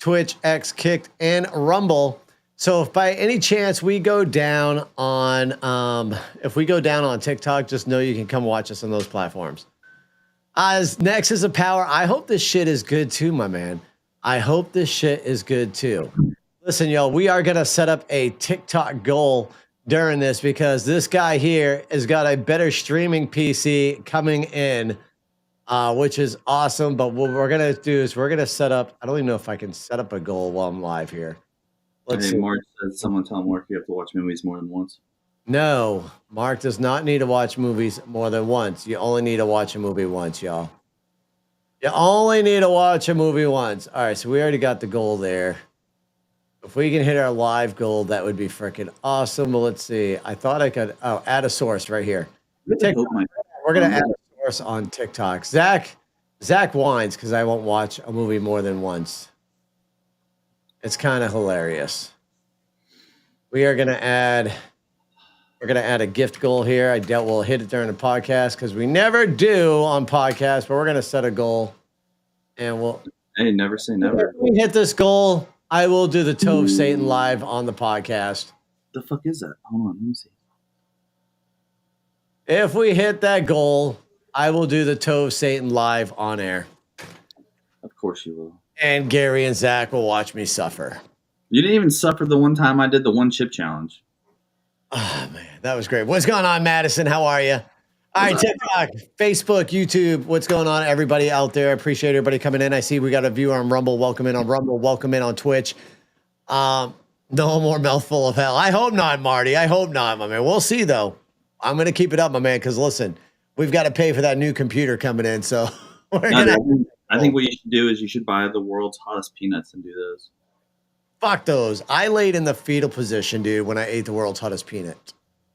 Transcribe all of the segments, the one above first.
Twitch, X, Kicked, and Rumble. So if by any chance we go down on TikTok, just know you can come watch us on those platforms. As Nexus of Power, I hope this shit is good too, my man. I hope this shit is good too. Listen, y'all, we are going to set up a TikTok goal during this because this guy here has got a better streaming PC coming in, which is awesome. But what we're going to do is we're going to set up, I don't even know if I can set up a goal while I'm live here. Let's see. Mark says, someone tell Mark you have to watch movies more than once. No, Mark does not need to watch movies more than once. You only need to watch a movie once, y'all. You only need to watch a movie once. All right, so we already got the goal there. If we can hit our live goal, that would be freaking awesome. But let's see. I thought I could add a source right here. TikTok, we're going to add a source on TikTok. Zach whines because I won't watch a movie more than once. It's kind of hilarious. We're going to add a gift goal here. I doubt we'll hit it during the podcast because we never do on podcasts, but we're going to set a goal. And hey, never say never. If we hit this goal, I will do the Toe of Satan live on the podcast. The fuck is that? Hold on, let me see. If we hit that goal, I will do the Toe of Satan live on air. Of course you will. And Gary and Zach will watch me suffer. You didn't even suffer the one time I did the one chip challenge. Oh, man, that was great. What's going on, Madison? How are you? All right, TikTok, Facebook, YouTube. What's going on, everybody out there? I appreciate everybody coming in. I see we got a viewer on Rumble. Welcome in on Rumble. Welcome in on Twitch. No more mouthful of hell. I hope not, Marty. I hope not, my man. We'll see, though. I'm going to keep it up, my man, because, listen, we've got to pay for that new computer coming in, so we're going to... I think what you should do is you should buy the world's hottest peanuts and do those. Fuck those. I laid in the fetal position, dude, when I ate the world's hottest peanut.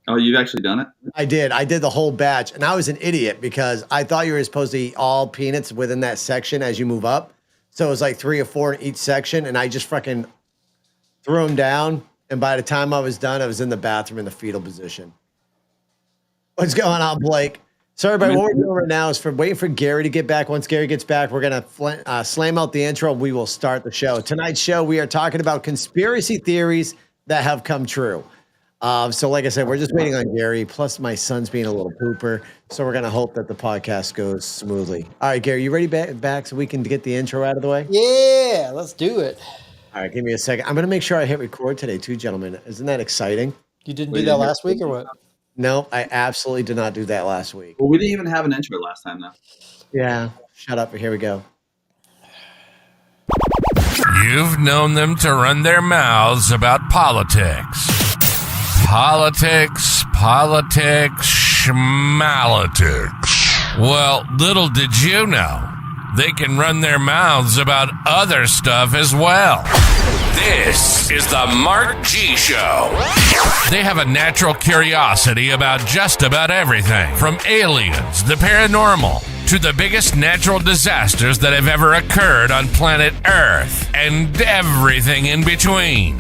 Oh, you've actually done it? I did. I did the whole batch, and I was an idiot because I thought you were supposed to eat all peanuts within that section as you move up. So it was like 3 or 4 in each section, and I just fucking threw them down, and by the time I was done, I was in the bathroom in the fetal position. What's going on, Blake? So everybody, what we're doing right now is waiting for Gary to get back. Once Gary gets back, we're going to slam out the intro, and we will start the show. Tonight's show, we are talking about conspiracy theories that have come true. So like I said, we're just waiting on Gary. Plus, my son's being a little pooper. So we're going to hope that the podcast goes smoothly. All right, Gary, you ready back so we can get the intro out of the way? Yeah, let's do it. All right, give me a second. I'm going to make sure I hit record today too, gentlemen. Isn't that exciting? You didn't do that last week or what? No, I absolutely did not do that last week. Well, we didn't even have an intro last time, though. Yeah, shut up. Here we go. You've known them to run their mouths about politics. Politics, schmalitics. Well, little did you know, they can run their mouths about other stuff as well. This is the Mark G Show. They have a natural curiosity about just about everything, from aliens, the paranormal, to the biggest natural disasters that have ever occurred on planet Earth, and everything in between.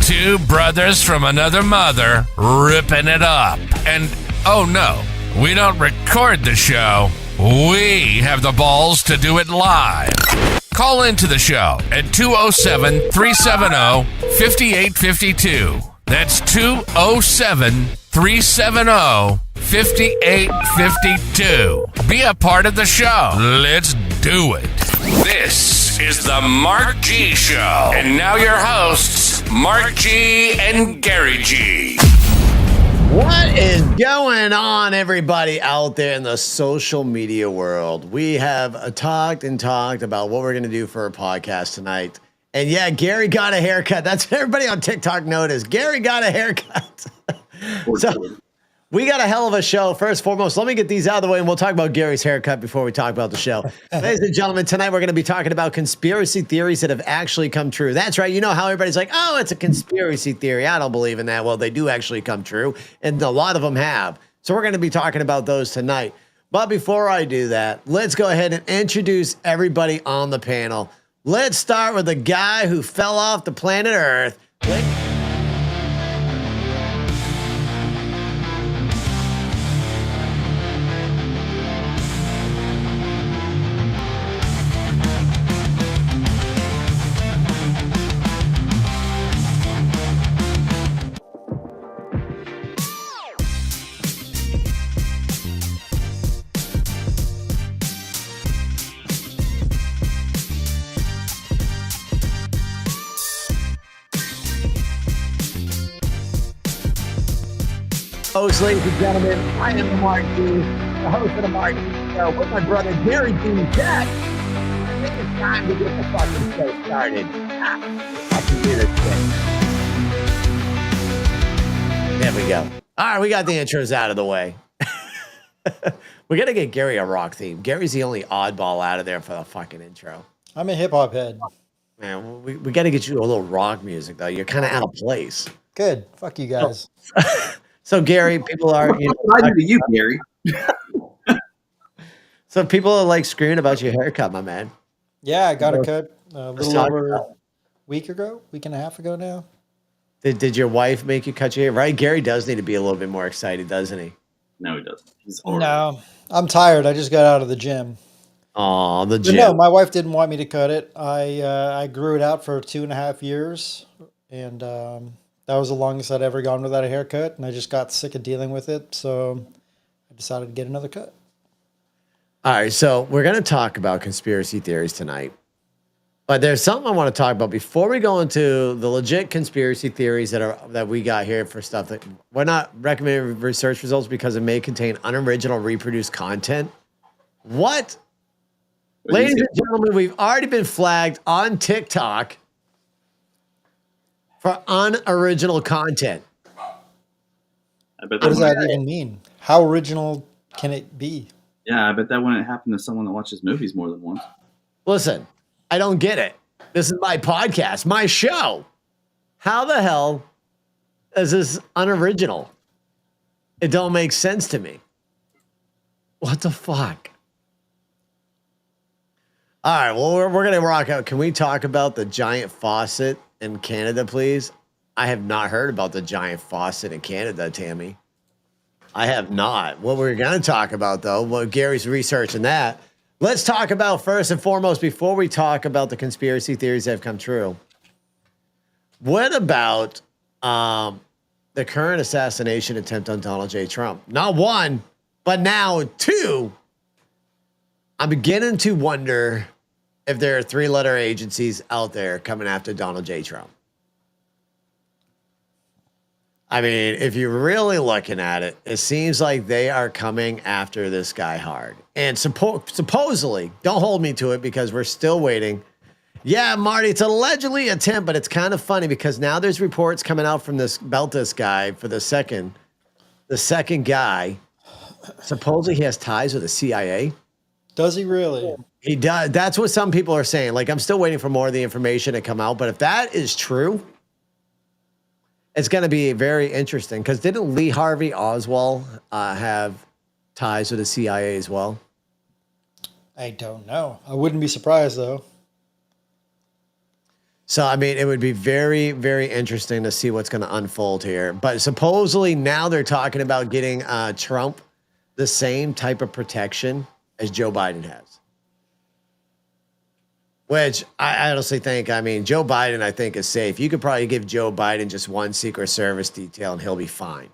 Two brothers from another mother ripping it up. And, oh no, we don't record the show. We have the balls to do it live. Call into the show at 207-370-5852. That's 207-370-5852. Be a part of the show. Let's do it. This is the Mark G Show. And now your hosts, Mark G and Gary G. What is going on, everybody out there in the social media world? We have talked about what we're going to do for our podcast tonight. And yeah, Gary got a haircut. That's what everybody on TikTok noticed. Gary got a haircut. So we got a hell of a show. First and foremost, let me get these out of the way, and we'll talk about Gary's haircut before we talk about the show. Ladies and gentlemen, tonight we're going to be talking about conspiracy theories that have actually come true. That's right. You know how everybody's like, oh, it's a conspiracy theory. I don't believe in that. Well, they do actually come true, and a lot of them have. So we're going to be talking about those tonight. But before I do that, let's go ahead and introduce everybody on the panel. Let's start with the guy who fell off the planet Earth. Host, ladies and gentlemen, I am the Mark G, the host of the Mark G Show with my brother Gary G. Jack. I think it's time to get the fucking show started. I can do this shit. There we go. All right, we got the intros out of the way. We got to get Gary a rock theme. Gary's the only oddball out of there for the fucking intro. I'm a hip hop head. Man, we got to get you a little rock music, though. You're kind of out of place. Good. Fuck you guys. So, Gary, people are... What I do to you, Gary? So people are like screaming about your haircut, my man. Yeah, I got a cut a Let's little talk over about a week and a half ago now. Did your wife make you cut your hair? Right? Gary does need to be a little bit more excited, doesn't he? No, he doesn't. He's horrible. No, I'm tired. I just got out of the gym. Oh, the But gym. no, my wife didn't want me to cut it. I grew it out for 2.5 years, and that was the longest I'd ever gone without a haircut, and I just got sick of dealing with it, so I decided to get another cut. All right, so we're going to talk about conspiracy theories tonight. But there's something I want to talk about before we go into the legit conspiracy theories that we got here for stuff that we're not recommending research results because it may contain unoriginal reproduced content. What? Ladies and gentlemen, we've already been flagged on TikTok for unoriginal content. I bet What does that wouldn't- even mean? How original can it be? Yeah, I bet that wouldn't happen to someone that watches movies more than once. Listen, I don't get it. This is my podcast, my show. How the hell is this unoriginal? It don't make sense to me. What the fuck? All right, well, we're going to rock out. Can we talk about the giant faucet in Canada, please? I have not heard about the giant faucet in Canada, Tammy. I have not. What we're going to talk about, though, well, Gary's researching that. Let's talk about first and foremost, before we talk about the conspiracy theories that have come true. What about the current assassination attempt on Donald J. Trump? Not one, but now two. I'm beginning to wonder if there are three-letter agencies out there coming after Donald J. Trump. I mean, if you're really looking at it, it seems like they are coming after this guy hard. And supposedly, don't hold me to it because we're still waiting. Yeah, Marty, it's allegedly an attempt, but it's kind of funny because now there's reports coming out from this guy for the second guy. Supposedly he has ties with the CIA. Does he really? He does. That's what some people are saying. Like, I'm still waiting for more of the information to come out. But if that is true, it's going to be very interesting because didn't Lee Harvey Oswald have ties with the CIA as well? I don't know. I wouldn't be surprised, though. So, I mean, it would be very, very interesting to see what's going to unfold here. But supposedly now they're talking about getting Trump the same type of protection as Joe Biden has. Which I honestly think, I mean, Joe Biden, I think, is safe. You could probably give Joe Biden just one Secret Service detail and he'll be fine.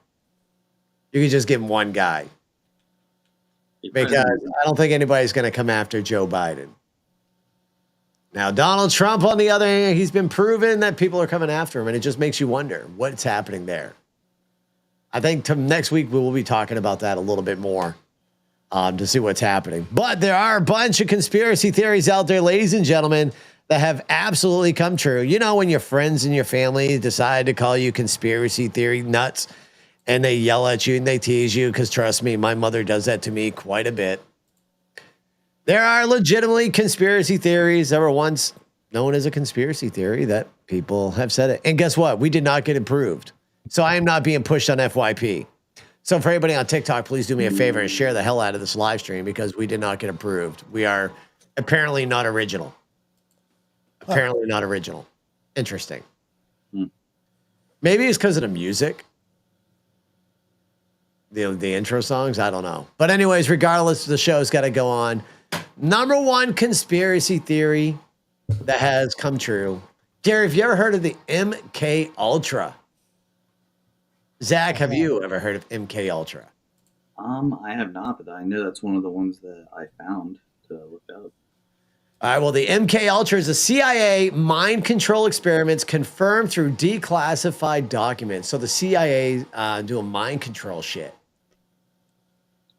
You could just give him one guy. Because I don't think anybody's going to come after Joe Biden. Now, Donald Trump, on the other hand, he's been proven that people are coming after him, and it just makes you wonder what's happening there. I think next week we will be talking about that a little bit more. To see what's happening. But there are a bunch of conspiracy theories out there, ladies and gentlemen, that have absolutely come true. You know, when your friends and your family decide to call you conspiracy theory nuts and they yell at you and they tease you, because trust me, my mother does that to me quite a bit. There are legitimately conspiracy theories that were once known as a conspiracy theory that people have said it. And guess what? We did not get approved. So I am not being pushed on FYP. So for everybody on TikTok, please do me a favor and share the hell out of this live stream because we did not get approved. We are apparently not original. Apparently not original. Interesting. Maybe it's because of the music. The intro songs, I don't know. But anyways, regardless, the show's got to go on. Number one conspiracy theory that has come true. Gary, have you ever heard of the MK Ultra? Zach, have you ever heard of MK Ultra? I have not, but I know that's one of the ones that I found to look up. All right. Well, the MK Ultra is a CIA mind control experiments confirmed through declassified documents. So the CIA doing mind control shit.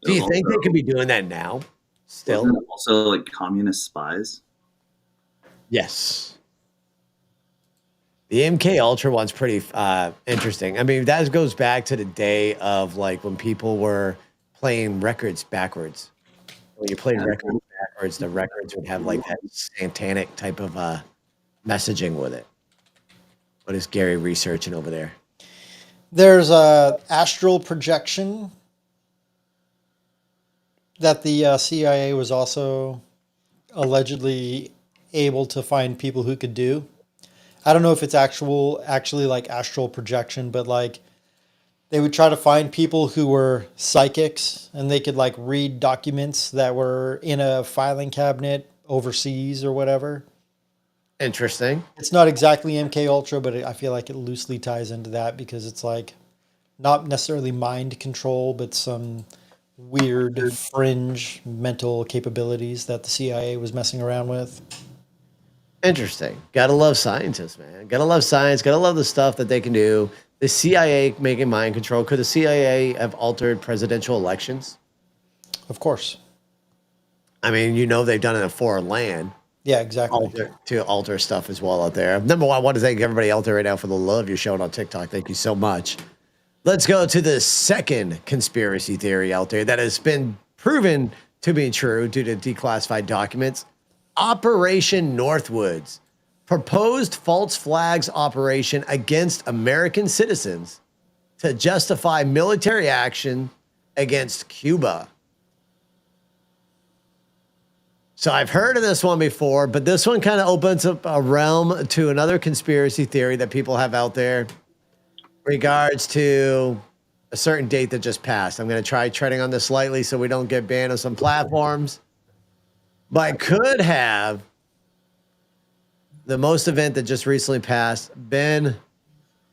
Do you think they could be doing that now? Still, Wasn't it also like communist spies? yes. The MK Ultra one's pretty interesting. I mean, that goes back to the day of like when people were playing records backwards. When you played records backwards, the records would have like that satanic type of messaging with it. What is Gary researching over there? There's a astral projection that the CIA was also allegedly able to find people who could do. I don't know if it's actually like astral projection, but like they would try to find people who were psychics and they could like read documents that were in a filing cabinet overseas or whatever. Interesting. It's not exactly MK Ultra, but I feel like it loosely ties into that because it's like not necessarily mind control, but some weird fringe mental capabilities that the CIA was messing around with. Interesting. Gotta love scientists, man. Gotta love science. Gotta love the stuff that they can do. The CIA making mind control. Could the CIA have altered presidential elections? Of course. I mean, you know they've done it in a foreign land. Yeah, exactly. To alter stuff as well out there. Number one, I want to thank everybody out there right now for the love you're showing on TikTok. Thank you so much. Let's go to the second conspiracy theory out there that has been proven to be true due to declassified documents. Operation Northwoods, proposed false flags operation against American citizens to justify military action against Cuba. So I've heard of this one before, but this one kind of opens up a realm to another conspiracy theory that people have out there regards to a certain date that just passed. I'm going to try treading on this lightly so we don't get banned on some platforms. But could have the most event that just recently passed been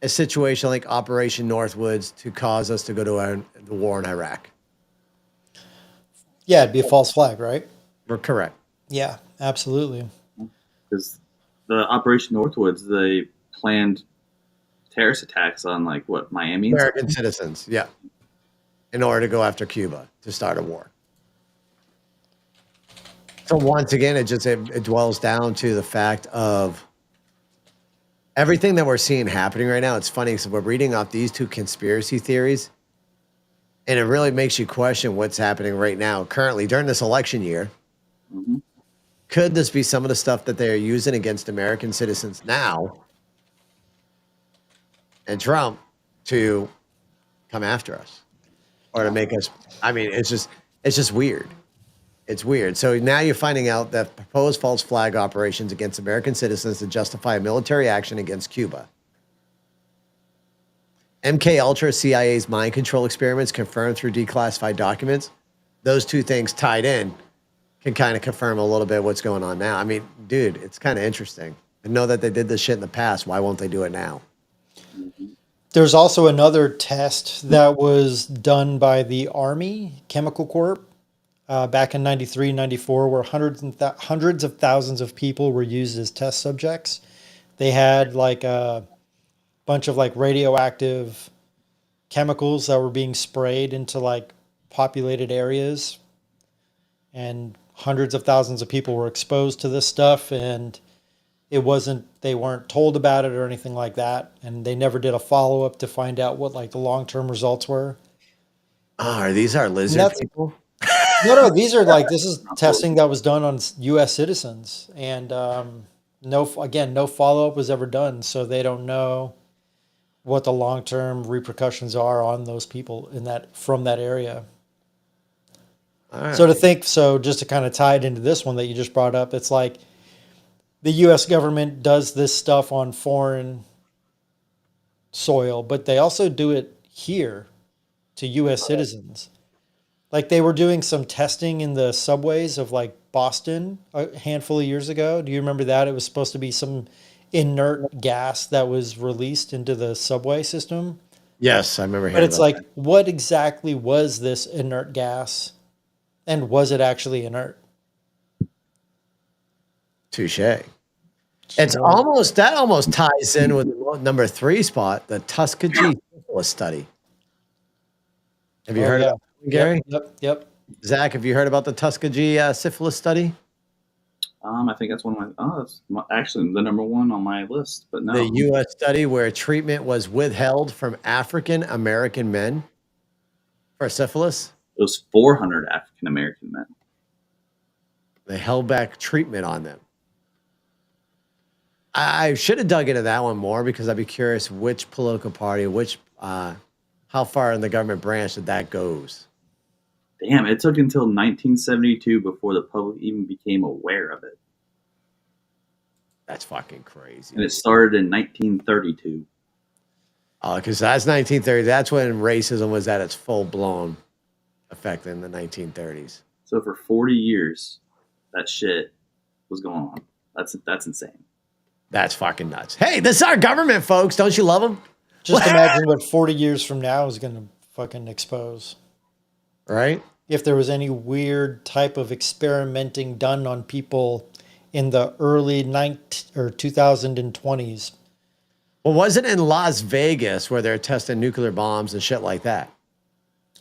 a situation like Operation Northwoods to cause us to go to the war in Iraq? Yeah, it'd be a false flag, right? We're correct. Yeah, absolutely. Because the Operation Northwoods, they planned terrorist attacks on like what, Miami? American citizens, yeah, in order to go after Cuba to start a war. So once again, it dwells down to the fact of everything that we're seeing happening right now. It's funny because we're reading off these two conspiracy theories, and it really makes you question what's happening right now, currently during this election year. Mm-hmm. Could this be some of the stuff that they're using against American citizens now and Trump to come after us or to make us? I mean, it's just weird. It's weird. So now you're finding out that proposed false flag operations against American citizens to justify military action against Cuba. MK Ultra, CIA's mind control experiments confirmed through declassified documents. Those two things tied in can kind of confirm a little bit what's going on now. I mean, dude, it's kind of interesting. I know that they did this shit in the past. Why won't they do it now? There's also another test that was done by the Army Chemical Corp back in 93, 94, where hundreds of thousands of people were used as test subjects. They had like a bunch of like radioactive chemicals that were being sprayed into like populated areas, and hundreds of thousands of people were exposed to this stuff, and they weren't told about it or anything like that, and they never did a follow-up to find out what like the long-term results were. Oh, are these our lizard people? No, this is testing that was done on U.S. citizens, and no follow-up was ever done, so they don't know what the long-term repercussions are on those people from that area. Right. So just to kind of tie it into this one that you just brought up, it's like the U.S. government does this stuff on foreign soil, but they also do it here to U.S. citizens. Like they were doing some testing in the subways of like Boston a handful of years ago. Do you remember that? It was supposed to be some inert gas that was released into the subway system. Yes, I remember. But it's like, what exactly was this inert gas? And was it actually inert? Touche. It's almost ties in with the number 3 spot, the Tuskegee syphilis study. Have you heard of that, Gary? Yep. Zach, have you heard about the Tuskegee syphilis study? I think that's one of my. That's actually the number one on my list. But no, The U.S. study where treatment was withheld from African American men for syphilis. it was 400 African American men. They held back treatment on them. I should have dug into that one more because I'd be curious which political party, how far in the government branch that goes. Damn, it took until 1972 before the public even became aware of it. That's fucking crazy. And it started in 1932. Because that's 1930. That's when racism was at its full-blown effect in the 1930s. So for 40 years, that shit was going on. That's insane. That's fucking nuts. Hey, this is our government, folks. Don't you love them? Just imagine what 40 years from now is going to fucking expose. Right? If there was any weird type of experimenting done on people in the early 2020s. Well, was it in Las Vegas where they're testing nuclear bombs and shit like that?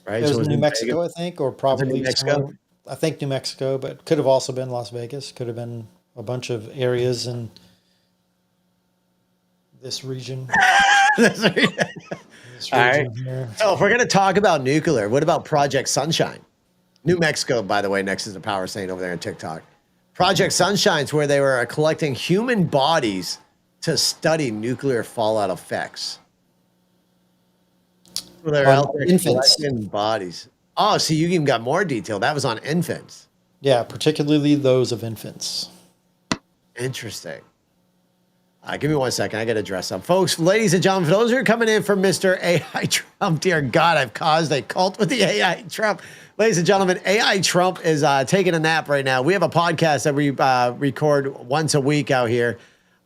Right? It was So New in Mexico, Vegas? I think, or New probably Mexico? somewhere. I think New Mexico, but could have also been Las Vegas. Could have been a bunch of areas in this region. This All region right. here. So if we're going to talk about nuclear, what about Project Sunshine? New Mexico, by the way, next is the power state over there on TikTok. Project Sunshine's where they were collecting human bodies to study nuclear fallout effects. Well, they're out there infants. collecting bodies. Oh, so you even got more detail. That was on infants. Yeah, particularly those of infants. Interesting. Give me 1 second. I got to dress up. Folks, ladies and gentlemen, for those who are coming in from Mr. AI Trump, dear God, I've caused a cult with the AI Trump. Ladies and gentlemen, AI Trump is taking a nap right now. We have a podcast that we record once a week out here.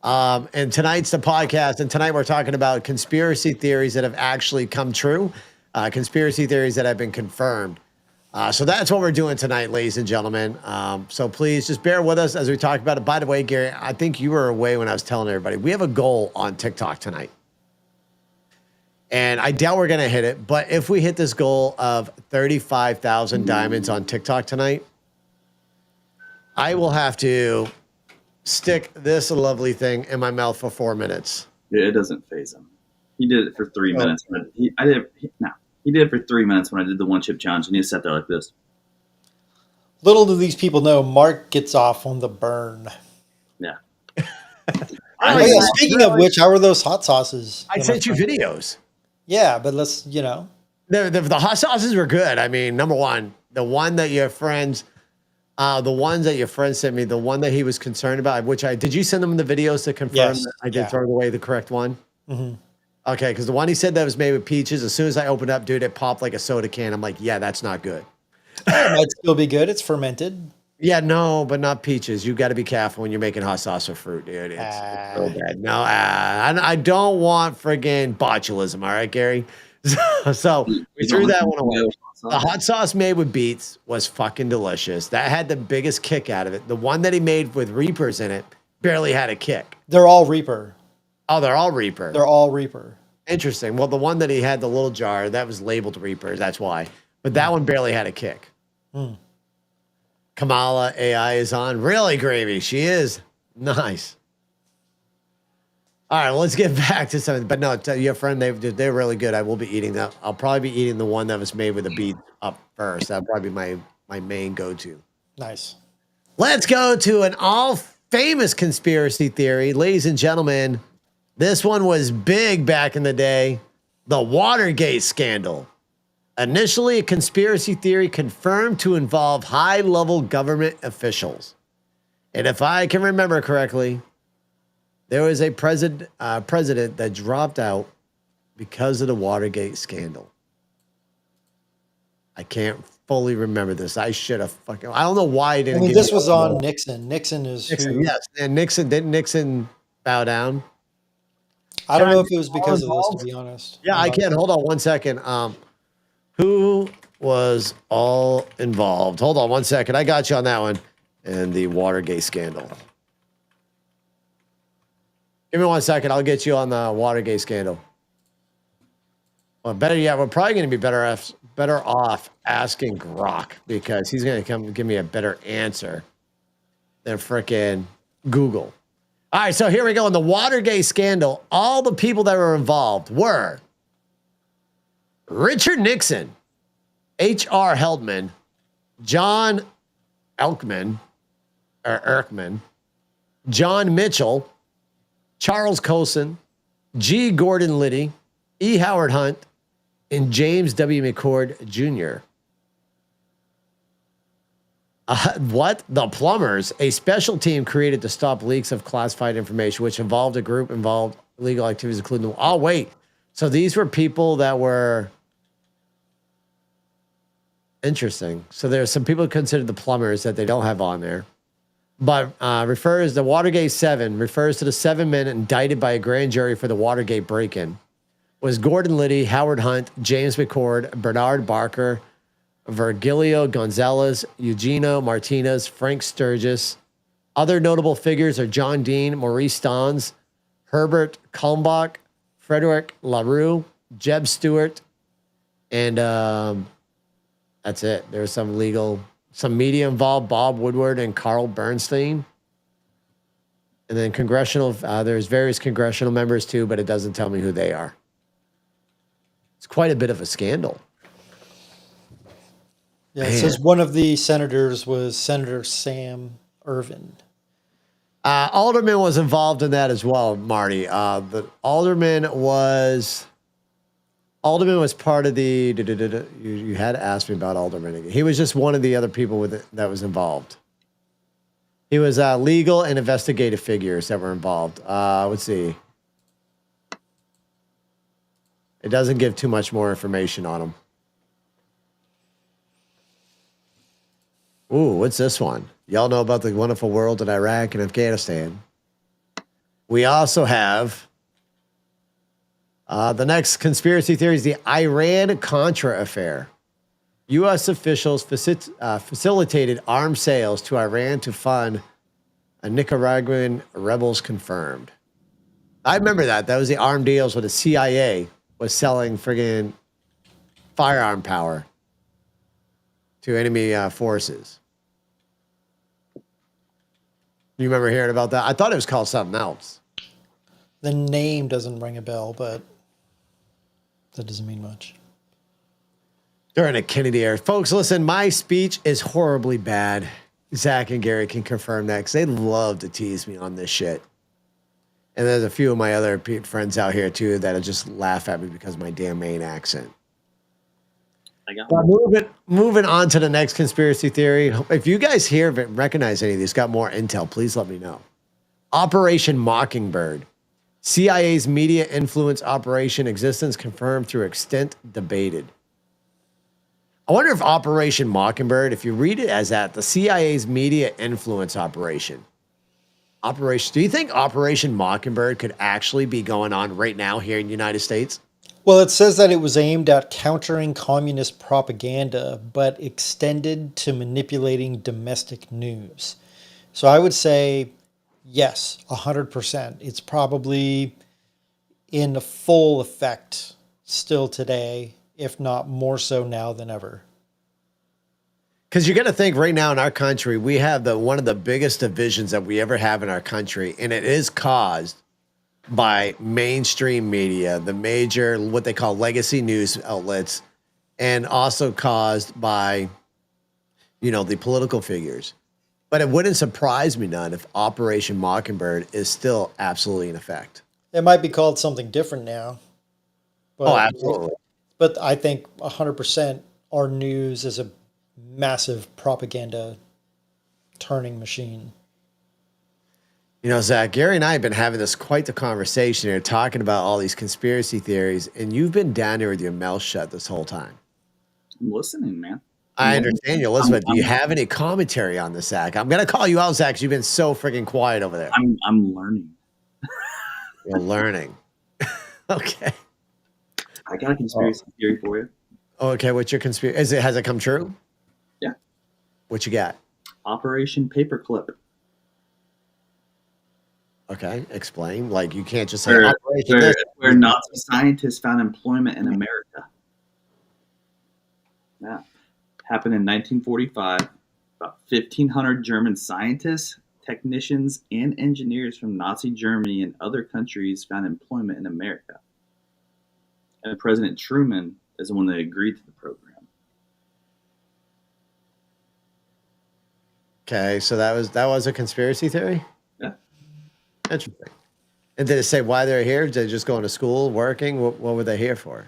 And tonight's the podcast. And tonight we're talking about conspiracy theories that have actually come true, conspiracy theories that have been confirmed. So that's what we're doing tonight, ladies and gentlemen. So please just bear with us as we talk about it. By the way, Gary, I think you were away when I was telling everybody. We have a goal on TikTok tonight. And I doubt we're going to hit it. But if we hit this goal of 35,000 diamonds on TikTok tonight, I will have to stick this lovely thing in my mouth for 4 minutes. Yeah, it doesn't phase him. He did it for 3 minutes. He did it for 3 minutes when I did the one chip challenge, and he sat there like this. Little do these people know, Mark gets off on the burn. Yeah. Oh, yeah, speaking of which, how are those hot sauces? I sent you videos. Yeah, but let's, The hot sauces were good. I mean, number one, the one that your friends, the ones that your friend sent me, the one that he was concerned about, did you send them the videos to confirm Yes. that I did throw away the correct one? Mm-hmm. Okay, because the one he said that was made with peaches, as soon as I opened up, dude, it popped like a soda can. I'm like, yeah, that's not good. It might still be good. It's fermented. Yeah, no, but not peaches. You got to be careful when you're making hot sauce with fruit, dude. It's so bad. No, I don't want friggin' botulism. All right, Gary. So we threw that one away. The hot sauce made with beets was fucking delicious. That had the biggest kick out of it. The one that he made with Reapers in it barely had a kick. They're all Reaper. Oh, they're all Reaper. They're all Reaper. Interesting. Well, the one that he had, the little jar, that was labeled Reapers. That's why. But that one barely had a kick. Kamala AI is on. Really, Gravy. She is. Nice. All right, let's get back to something. But no, tell your friend, they're really good. I will be eating that. I'll probably be eating the one that was made with the beet up first. That'll probably be my main go-to. Nice. Let's go to an all-famous conspiracy theory. Ladies and gentlemen, this one was big back in the day. The Watergate scandal. Initially a conspiracy theory confirmed to involve high-level government officials. And if I can remember correctly, there was a president that dropped out because of the Watergate scandal. I can't fully remember this. I should have fucking... I don't know why I didn't... this was on Nixon. Nixon is who... Yes. And didn't Nixon bow down? I don't know if it was because of this, to be honest. Yeah, I can't. Hold on 1 second. Who was all involved? Hold on 1 second. I got you on that one. And the Watergate scandal. Give me 1 second. I'll get you on the Watergate scandal. Well, better yet, we're probably going to be better off asking Grok because he's going to come give me a better answer than frickin' Google. All right, so here we go. In the Watergate scandal, all the people that were involved were Richard Nixon, H.R. Heldman, John Erkman, John Mitchell, Charles Colson, G. Gordon Liddy, E. Howard Hunt, and James W. McCord Jr. What? The Plumbers, a special team created to stop leaks of classified information, which involved a group involved illegal activities, including. Oh, wait. So these were people that were interesting. So there's some people considered the Plumbers that they don't have on there, but the Watergate 7 refers to the 7 men indicted by a grand jury for the Watergate break-in. Was Gordon Liddy, Howard Hunt, James McCord, Bernard Barker, Virgilio Gonzalez, Eugenio Martinez, Frank Sturgis. Other notable figures are John Dean, Maurice Stans, Herbert Kalmbach, Frederick LaRue, Jeb Stewart, and that's it. There's some media involved, Bob Woodward and Carl Bernstein. And then there's various congressional members too, but it doesn't tell me who they are. It's quite a bit of a scandal. Yeah, it says one of the senators was Senator Sam Ervin. Alderman was involved in that as well, Marty. The Alderman was part of the. You had to ask me about Alderman again. He was just one of the other people that was involved. He was legal and investigative figures that were involved. Let's see. It doesn't give too much more information on him. Ooh, what's this one? Y'all know about the wonderful world in Iraq and Afghanistan. We also have the next conspiracy theory is the Iran-Contra affair. U.S. officials facilitated arms sales to Iran to fund a Nicaraguan rebels confirmed. I remember that. That was the arm deals where the CIA was selling friggin' firearm power to enemy forces. You remember hearing about that? I thought it was called something else. The name doesn't ring a bell, but that doesn't mean much. During a Kennedy era. Folks, listen, my speech is horribly bad. Zach and Gary can confirm that because they love to tease me on this shit. And there's a few of my other friends out here, too, that'll just laugh at me because of my damn Maine accent. Moving on to the next conspiracy theory. If you guys recognize any of these, got more intel, please let me know. Operation Mockingbird. CIA's media influence operation existence confirmed through extent debated. I wonder if Operation Mockingbird, if you read it as that, the CIA's media influence operation. Do you think Operation Mockingbird could actually be going on right now here in the United States? Well, it says that it was aimed at countering communist propaganda, but extended to manipulating domestic news. So I would say, yes, 100%. It's probably in full effect still today, if not more so now than ever. Because you got to think right now in our country, we have one of the biggest divisions that we ever have in our country, and it is caused by mainstream media, the major, what they call legacy news outlets, and also caused by, the political figures. But it wouldn't surprise me none if Operation Mockingbird is still absolutely in effect. It might be called something different now. But, absolutely. But I think 100% our news is a massive propaganda turning machine. Zach, Gary and I have been having quite the conversation here, talking about all these conspiracy theories, and you've been down here with your mouth shut this whole time. I'm listening, man. I understand you, Elizabeth. Do you have any commentary on this, Zach? I'm going to call you out, Zach, because you've been so freaking quiet over there. I'm learning. You're learning. Okay. I got a conspiracy theory for you. Okay, what's your conspiracy? Has it come true? Yeah. What you got? Operation Paperclip. Okay, explain. Like you can't just say Where, operation this. where Nazi scientists found employment in America. Yeah. Happened in 1945. About 1,500 German scientists, technicians, and engineers from Nazi Germany and other countries found employment in America. And President Truman is the one that agreed to the program. Okay, so that was a conspiracy theory? Yeah. Interesting. And did it say why they're here? Did they just going to school, working? What were they here for?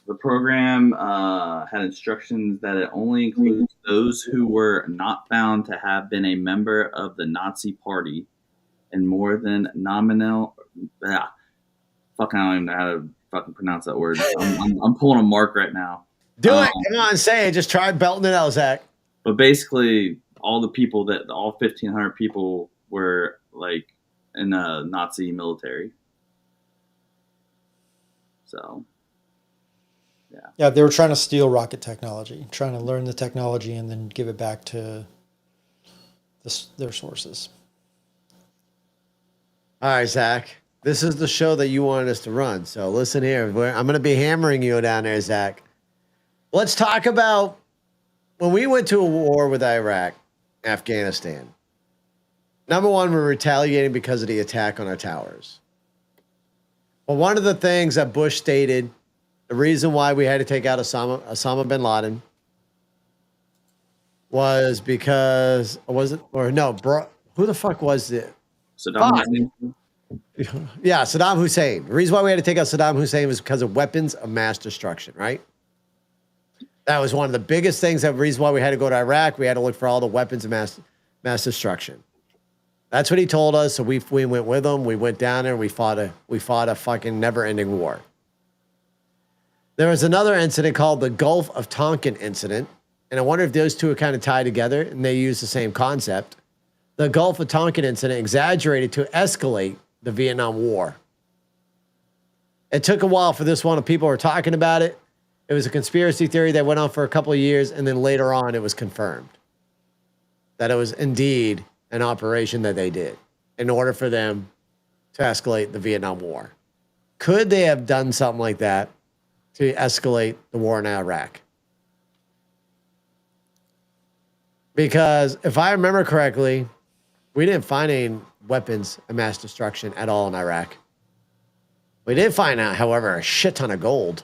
The program had instructions that it only includes those who were not found to have been a member of the Nazi Party and more than nominal. Fucking, I don't even know how to fucking pronounce that word. I'm pulling a mark right now. Do it. Come on, say it. Just try belting it out, Zach. But basically, all 1,500 people were like in the Nazi military. So, yeah. Yeah, they were trying to steal rocket technology, trying to learn the technology and then give it back to their sources. All right, Zach. This is the show that you wanted us to run. So listen here. I'm going to be hammering you down there, Zach. Let's talk about when we went to a war with Iraq, Afghanistan. Number one, we're retaliating because of the attack on our towers. Well, one of the things that Bush stated, the reason why we had to take out Osama bin Laden was because, who the fuck was it? Saddam Hussein. Yeah, Saddam Hussein. The reason why we had to take out Saddam Hussein was because of weapons of mass destruction, right? That was one of the biggest things. That reason why we had to go to Iraq. We had to look for all the weapons of mass destruction. That's what he told us. So we went with him. We went down there and we fought a fucking never-ending war. There was another incident called the Gulf of Tonkin incident, and I wonder if those two are kind of tied together and they use the same concept. The Gulf of Tonkin incident exaggerated to escalate the Vietnam War. It took a while for this one. People were talking about it. It was a conspiracy theory that went on for a couple of years, and then later on it was confirmed that it was indeed an operation that they did in order for them to escalate the Vietnam War. Could they have done something like that to escalate the war in Iraq? Because if I remember correctly, we didn't find any weapons of mass destruction at all in Iraq. We did find out, however, a shit ton of gold.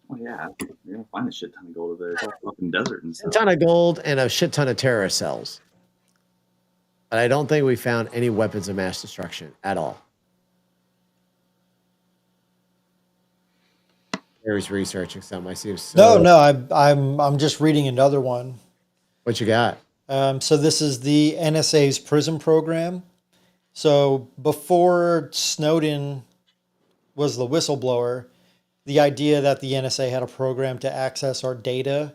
Oh, yeah. You're going to find a shit ton of gold over there. It's all fucking desert and stuff. A ton of gold and a shit ton of terrorist cells. But I don't think we found any weapons of mass destruction at all. Gary's researching something. I see. No, I'm just reading another one. What you got? So this is the NSA's PRISM program. So before Snowden was the whistleblower, the idea that the NSA had a program to access our data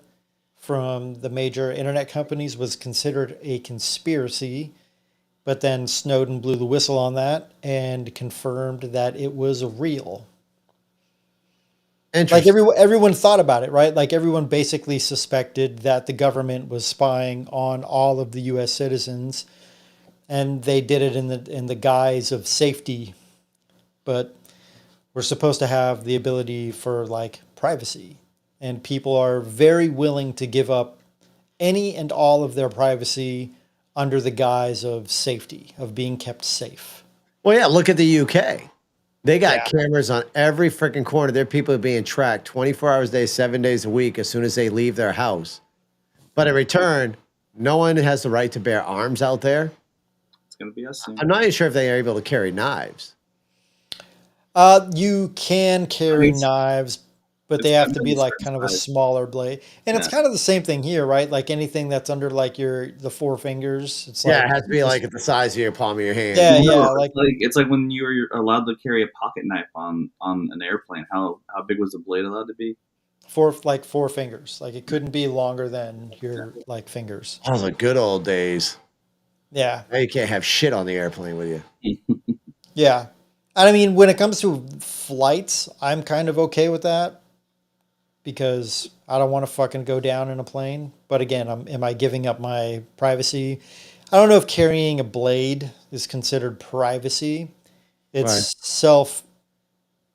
from the major internet companies was considered a conspiracy. But then Snowden blew the whistle on that and confirmed that it was real. Like everyone thought about it, right? Like everyone basically suspected that the government was spying on all of the U.S. citizens, and they did it in the guise of safety. But we're supposed to have the ability for like privacy, and people are very willing to give up any and all of their privacy under the guise of safety, of being kept safe. Well, yeah, look at the UK. They got cameras on every freaking corner. Their people are being tracked 24 hours a day, 7 days a week as soon as they leave their house. But in return, no one has the right to bear arms out there. It's going to be us soon. I'm not even sure if they are able to carry knives. You can carry knives, but they have to be like kind of a smaller blade. And it's kind of the same thing here, right? Like anything that's under like the four fingers. It's like, it has to be like at the size of your palm of your hand. Yeah, it's like when you were allowed to carry a pocket knife on an airplane. How big was the blade allowed to be? Four fingers. Like it couldn't be longer than your like fingers. Oh, the good old days. Yeah. Now you can't have shit on the airplane with you. Yeah. And I mean, when it comes to flights, I'm kind of okay with that because I don't want to fucking go down in a plane. But again, am I giving up my privacy? I don't know if carrying a blade is considered privacy. It's Right. self,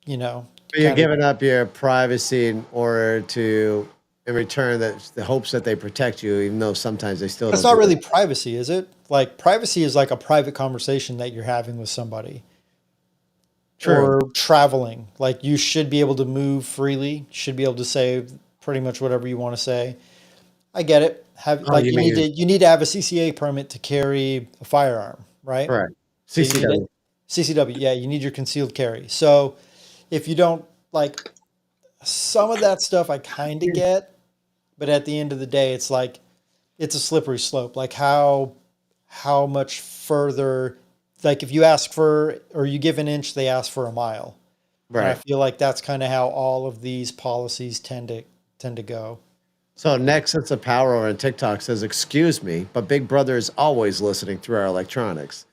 you know, But you're kind of. giving up your privacy in order to, in return, that the hopes that they protect you, even though sometimes they still But it's don't not do really it. privacy, is it? Like privacy is like a private conversation that you're having with somebody True. or traveling. Like you should be able to move freely, should be able to say pretty much whatever you want to say. I get it. Have Oh, like you mean you need to have a CCA permit to carry a firearm, right? correct? So you need it. CCW. CCW, yeah, you need your concealed carry. So if you don't like some of that stuff, I kind of get, but at the end of the day, it's like it's a slippery slope. Like how much further, like if you ask for or you give an inch, they ask for a mile, and I Right. feel like that's kind of how all of these policies tend to go. So Nexus of Power on TikTok says, "Excuse me, but Big Brother is always listening through our electronics."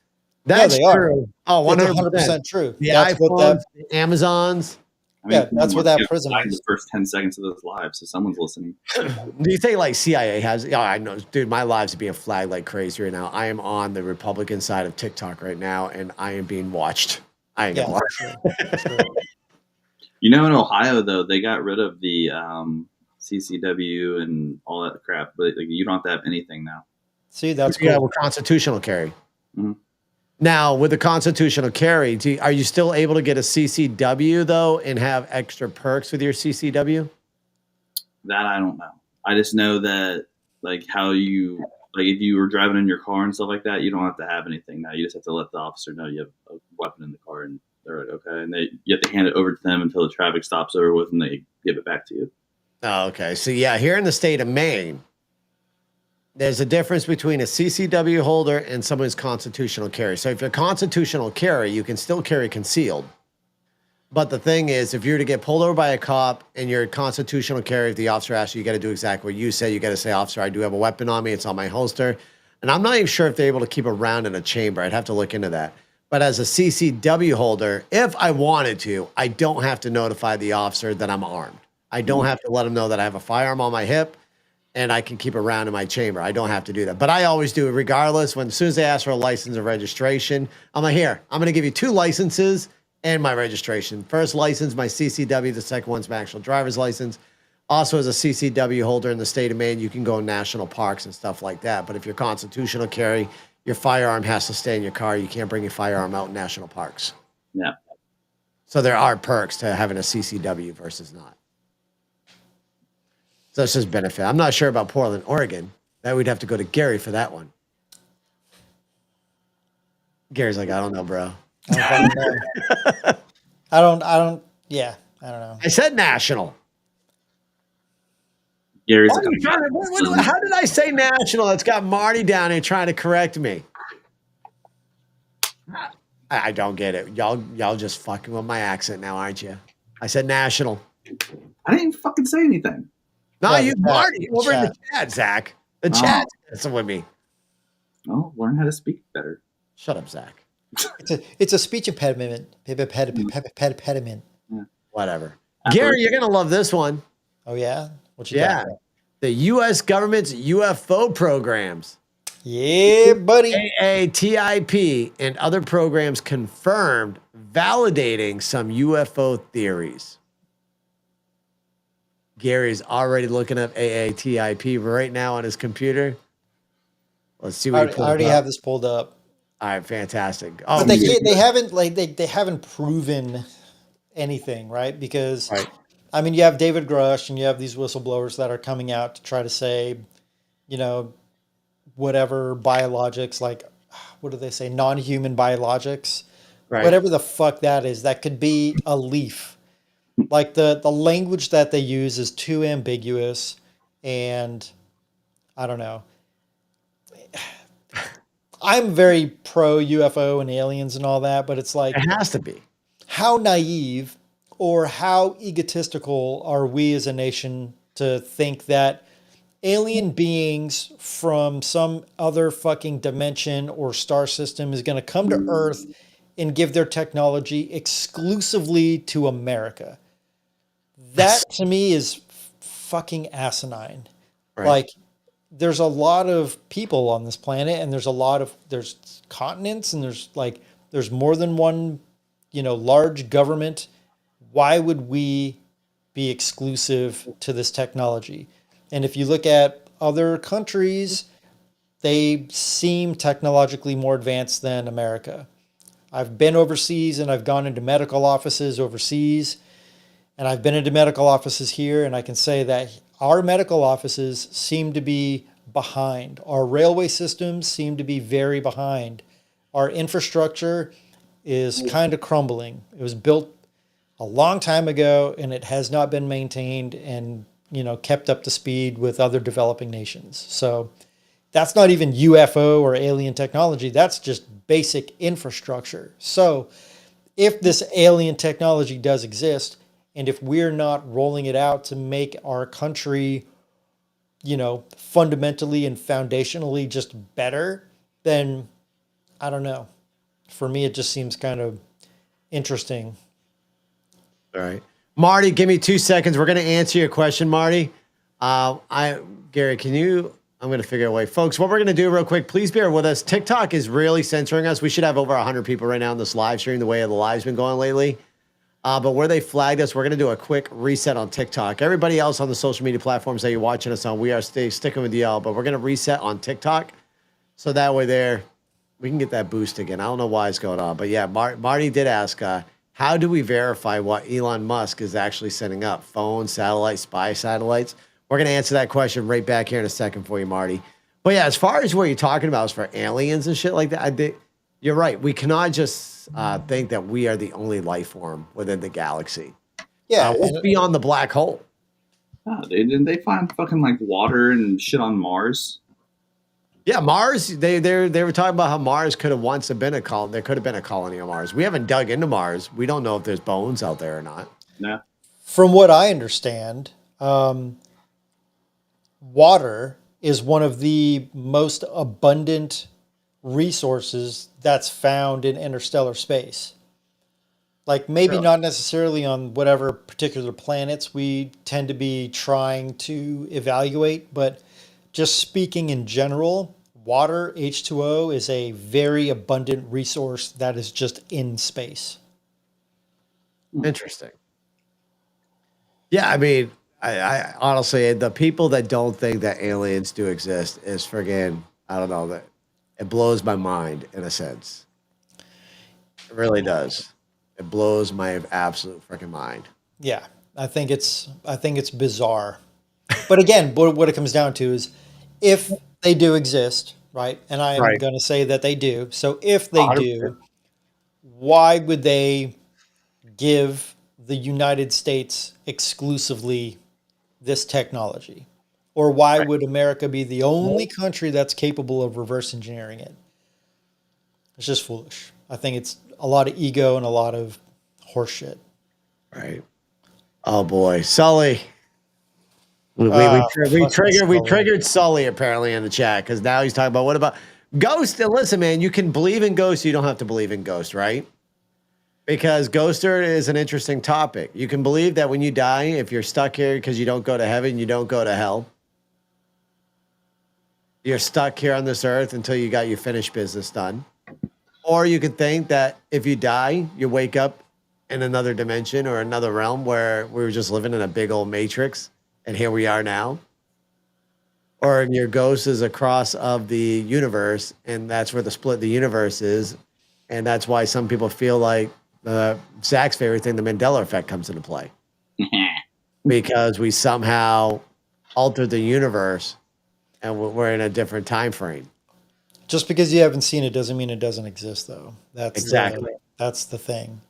No, That's they are. true. Oh, It's 100%. 100% true. The That's what that. iPhones, the Amazons. I mean, Yeah, that's what someone that get prison flagged the is. first 10 seconds of those lives, so someone's listening. Do you think like CIA has? Yeah, I know, dude. My lives are being flagged like crazy right now. I am on the Republican side of TikTok right now, and I am being watched. I ain't Yeah, gonna lie. for sure. For sure. You know, in Ohio, though, they got rid of the CCW and all that crap, but like, you don't have to have anything now. See, that's Yeah, cool. with constitutional carry. Mhm. Now, with the constitutional carry, are you still able to get a CCW though, and have extra perks with your CCW? That I don't know. I just know that, like, how you, like, if you were driving in your car and stuff like that, you don't have to have anything now. You just have to let the officer know you have a weapon in the car, and they're like, okay. And you have to hand it over to them until the traffic stops over with, and they give it back to you. Oh, okay. So yeah, here in the state of Maine, there's a difference between a CCW holder and someone who's constitutional carry. So if you're constitutional carry, you can still carry concealed. But the thing is, if you're to get pulled over by a cop and you're a constitutional carry, if the officer asks you, you got to do exactly what you say. You got to say, "Officer, I do have a weapon on me. It's on my holster." And I'm not even sure if they're able to keep a round in a chamber. I'd have to look into that. But as a CCW holder, if I wanted to, I don't have to notify the officer that I'm armed. I don't have to let them know that I have a firearm on my hip and I can keep a round in my chamber. I don't have to do that. But I always do it regardless. As soon as they ask for a license and registration, I'm like, here, I'm going to give you 2 licenses and my registration. First license, my CCW. The second one's my actual driver's license. Also, as a CCW holder in the state of Maine, you can go in national parks and stuff like that. But if you're constitutional carry, your firearm has to stay in your car. You can't bring your firearm out in national parks. Yeah. So there are perks to having a CCW versus not. So that's just benefit. I'm not sure about Portland, Oregon. That we'd have to go to Gary for that one. Gary's like, I don't know, bro. I don't fucking know. Yeah, I don't know. I said national. Gary's Why are you trying to- how did I say national? It's got Marty down here trying to correct me. I don't get it. Y'all just fucking with my accent now, aren't you? I said national. I didn't fucking say anything. No, Yeah, you the chat, Marty the over in the chat. chat, Zach. The Oh. chat messing with me. Oh, learn how to speak better. Shut up, Zach. It's a speech impediment. Impediment. Whatever. Gary, you're gonna love this one. Oh yeah, what you Yeah. got? The U.S. government's UFO programs. Yeah, buddy. AATIP and other programs confirmed, validating some UFO theories. Gary's already looking up AATIP right now on his computer. Let's see what he I pulls already up. have this pulled up, All right, fantastic. Oh, but they can't. They haven't like they haven't proven anything, right? Because right. I mean, you have David Grush and you have these whistleblowers that are coming out to try to say, you know, whatever biologics, like what do they say, non-human biologics, Right. whatever the fuck that is. That could be a leaf. Like the language that they use is too ambiguous, and I don't know. I'm very pro UFO and aliens and all that, but it's like, It has to be. how naive or how egotistical are we as a nation to think that alien beings from some other fucking dimension or star system is going to come to Earth and give their technology exclusively to America? That to me is fucking asinine. Right. Like, there's a lot of people on this planet, and there's continents, and there's more than one, large government. Why would we be exclusive to this technology? And if you look at other countries, they seem technologically more advanced than America. I've been overseas and I've gone into medical offices overseas, and I've been into medical offices here, and I can say that our medical offices seem to be behind. Our railway systems seem to be very behind. Our infrastructure is kind of crumbling. It was built a long time ago, and it has not been maintained and kept up to speed with other developing nations. So that's not even UFO or alien technology. That's just basic infrastructure. So if this alien technology does exist, and if we're not rolling it out to make our country, fundamentally and foundationally just better, then I don't know. For me, it just seems kind of interesting. All right. Marty, give me 2 seconds. We're going to answer your question, Marty. Gary, I'm going to figure a way. Folks, what we're going to do real quick, please bear with us. TikTok is really censoring us. We should have over 100 people right now in this live stream, the way the live's been going lately. But where they flagged us, we're going to do a quick reset on TikTok. Everybody else on the social media platforms that you're watching us on, we are sticking with y'all, but we're going to reset on TikTok. So that way we can get that boost again. I don't know why it's going on, but yeah, Marty did ask, how do we verify what Elon Musk is actually setting up? Phones, satellites, spy satellites? We're going to answer that question right back here in a second for you, Marty. But yeah, as far as what you're talking about is for aliens and shit like that, you're right. We cannot just think that we are the only life form within the galaxy. Yeah. What's beyond the black hole? Oh, didn't they find fucking like water and shit on Mars? Yeah, Mars. They were talking about how Mars could have once been a colony. There could have been a colony on Mars. We haven't dug into Mars. We don't know if there's bones out there or not. No. From what I understand, water is one of the most abundant resources that's found in interstellar space. Like maybe not necessarily on whatever particular planets we tend to be trying to evaluate, but just speaking in general, water, H2O, is a very abundant resource that is just in space. Interesting. Yeah, I mean, I honestly, the people that don't think that aliens do exist is friggin', I don't know, that it blows my mind in a sense. It really does. It blows my absolute freaking mind. Yeah, I think it's bizarre. But again, what it comes down to is if they do exist, right? And I am going to say that they do. So if they 100%. do, why would they give the United States exclusively this technology? Or why would America be the only country that's capable of reverse engineering it? It's just foolish. I think it's a lot of ego and a lot of horseshit. Right. Oh boy, Sully. We triggered Sully apparently in the chat because now he's talking about what about Ghost? And listen, man, you can believe in ghosts. You don't have to believe in ghosts, right? Because ghoster is an interesting topic. You can believe that when you die, if you're stuck here because you don't go to heaven, you don't go to hell. You're stuck here on this earth until you got your finished business done. Or you could think that if you die, you wake up in another dimension or another realm where we were just living in a big old matrix, and here we are now. Or your ghost is across of the universe, and that's where the split the universe is, and that's why some people feel like Zach's favorite thing, the Mandela effect, comes into play because we somehow altered the universe, and we're in a different time frame. Just because you haven't seen it doesn't mean it doesn't exist, though. That's exactly that's the thing.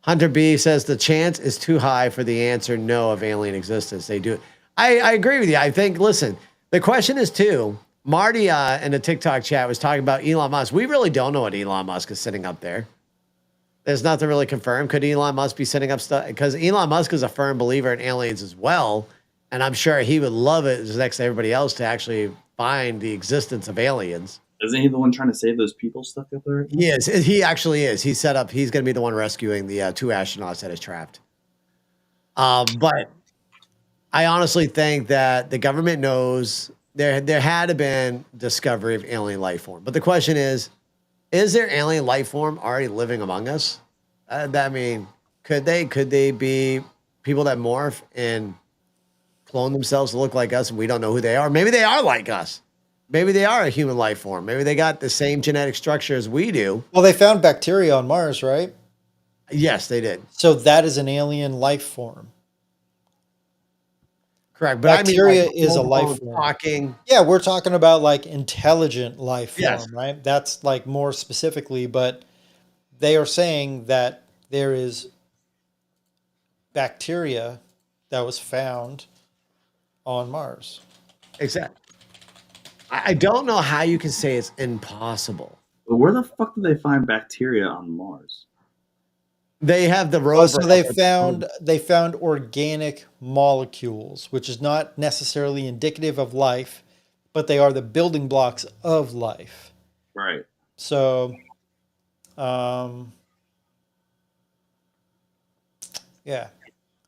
Hunter B says the chance is too high for the answer no of alien existence. They do. I agree with you. I think, listen, the question is too, Marty in the TikTok chat was talking about Elon Musk. We really don't know what Elon Musk is sitting up there. There's nothing really confirmed. Could Elon Musk be setting up stuff? Because Elon Musk is a firm believer in aliens as well. And I'm sure he would love it as next to everybody else to actually find the existence of aliens. Isn't he the one trying to save those people stuck up there? He is. He actually is. He's set up. He's going to be the one rescuing the 2 astronauts that is trapped. But I honestly think that the government knows there had to been discovery of alien life form. But the question is there alien life form already living among us? I mean, could they be people that morph and clone themselves to look like us and we don't know who they are? Maybe they are like us. Maybe they are a human life form. Maybe they got the same genetic structure as we do. Well, they found bacteria on Mars, right? Yes, they did. So that is an alien life form. Correct. But Bacteria I mean, like, is a life form. talking. Yeah, we're talking about like intelligent life form, Yes. right? That's like more specifically, but they are saying that there is bacteria that was found on Mars. Exactly. I don't know how you can say it's impossible. But where the fuck did they find bacteria on Mars? They have the rover. Oh, so they found organic molecules, which is not necessarily indicative of life, but they are the building blocks of life. Right. So, yeah.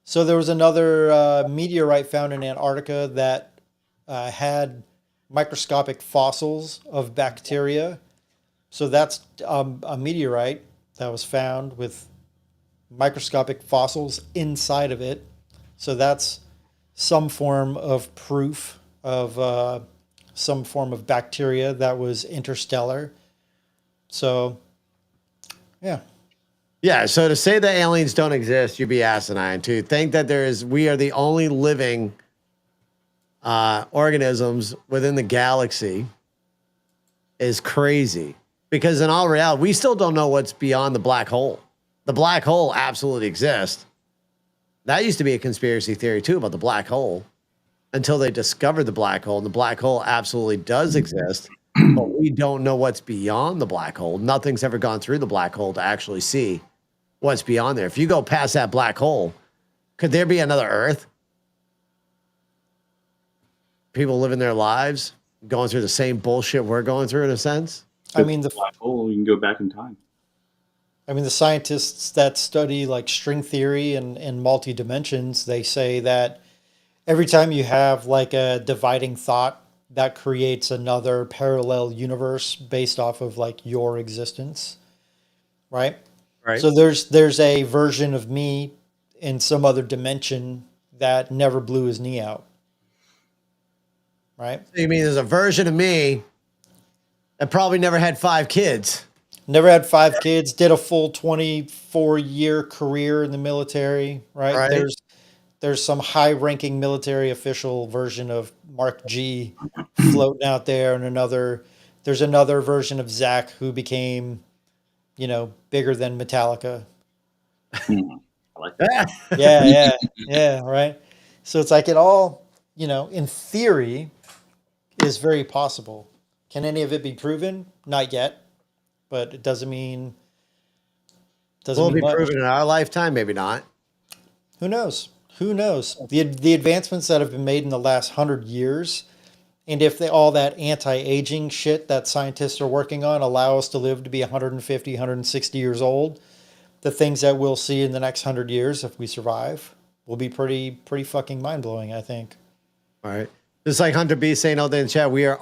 So there was another meteorite found in Antarctica that had microscopic fossils of bacteria. So that's a meteorite that was found with microscopic fossils inside of it. So that's some form of proof of some form of bacteria that was interstellar. So, yeah. Yeah. So to say that aliens don't exist, you'd be asinine. To think that we are the only living organisms within the galaxy is crazy. Because in all reality, we still don't know what's beyond the black hole. The black hole absolutely exists. That used to be a conspiracy theory too about the black hole until they discovered the black hole. And the black hole absolutely does exist, but we don't know what's beyond the black hole. Nothing's ever gone through the black hole to actually see what's beyond there. If you go past that black hole, could there be another Earth? People living their lives, going through the same bullshit we're going through in a sense? I mean, the black hole, you can go back in time. I mean, the scientists that study like string theory and multi-dimensions, they say that every time you have like a dividing thought, that creates another parallel universe based off of like your existence, right? Right. So there's a version of me in some other dimension that never blew his knee out, right? So you mean there's a version of me that probably never had 5 kids? Never had 5 kids, did a full 24-year career in the military, right? Right. There's some high-ranking military official version of Mark G floating out there, and there's another version of Zach who became, bigger than Metallica. I like that. Yeah, right. So it's like it all, in theory, is very possible. Can any of it be proven? Not yet, but it doesn't mean. Will it be much. proven in our lifetime? Maybe not. Who knows? Who knows? The advancements that have been made in the last 100 years, and if all that anti-aging shit that scientists are working on allow us to live to be 150, 160 years old, the things that we'll see in the next 100 years, if we survive, will be pretty fucking mind-blowing, I think. All right. Just like Hunter B saying out there in the chat, we are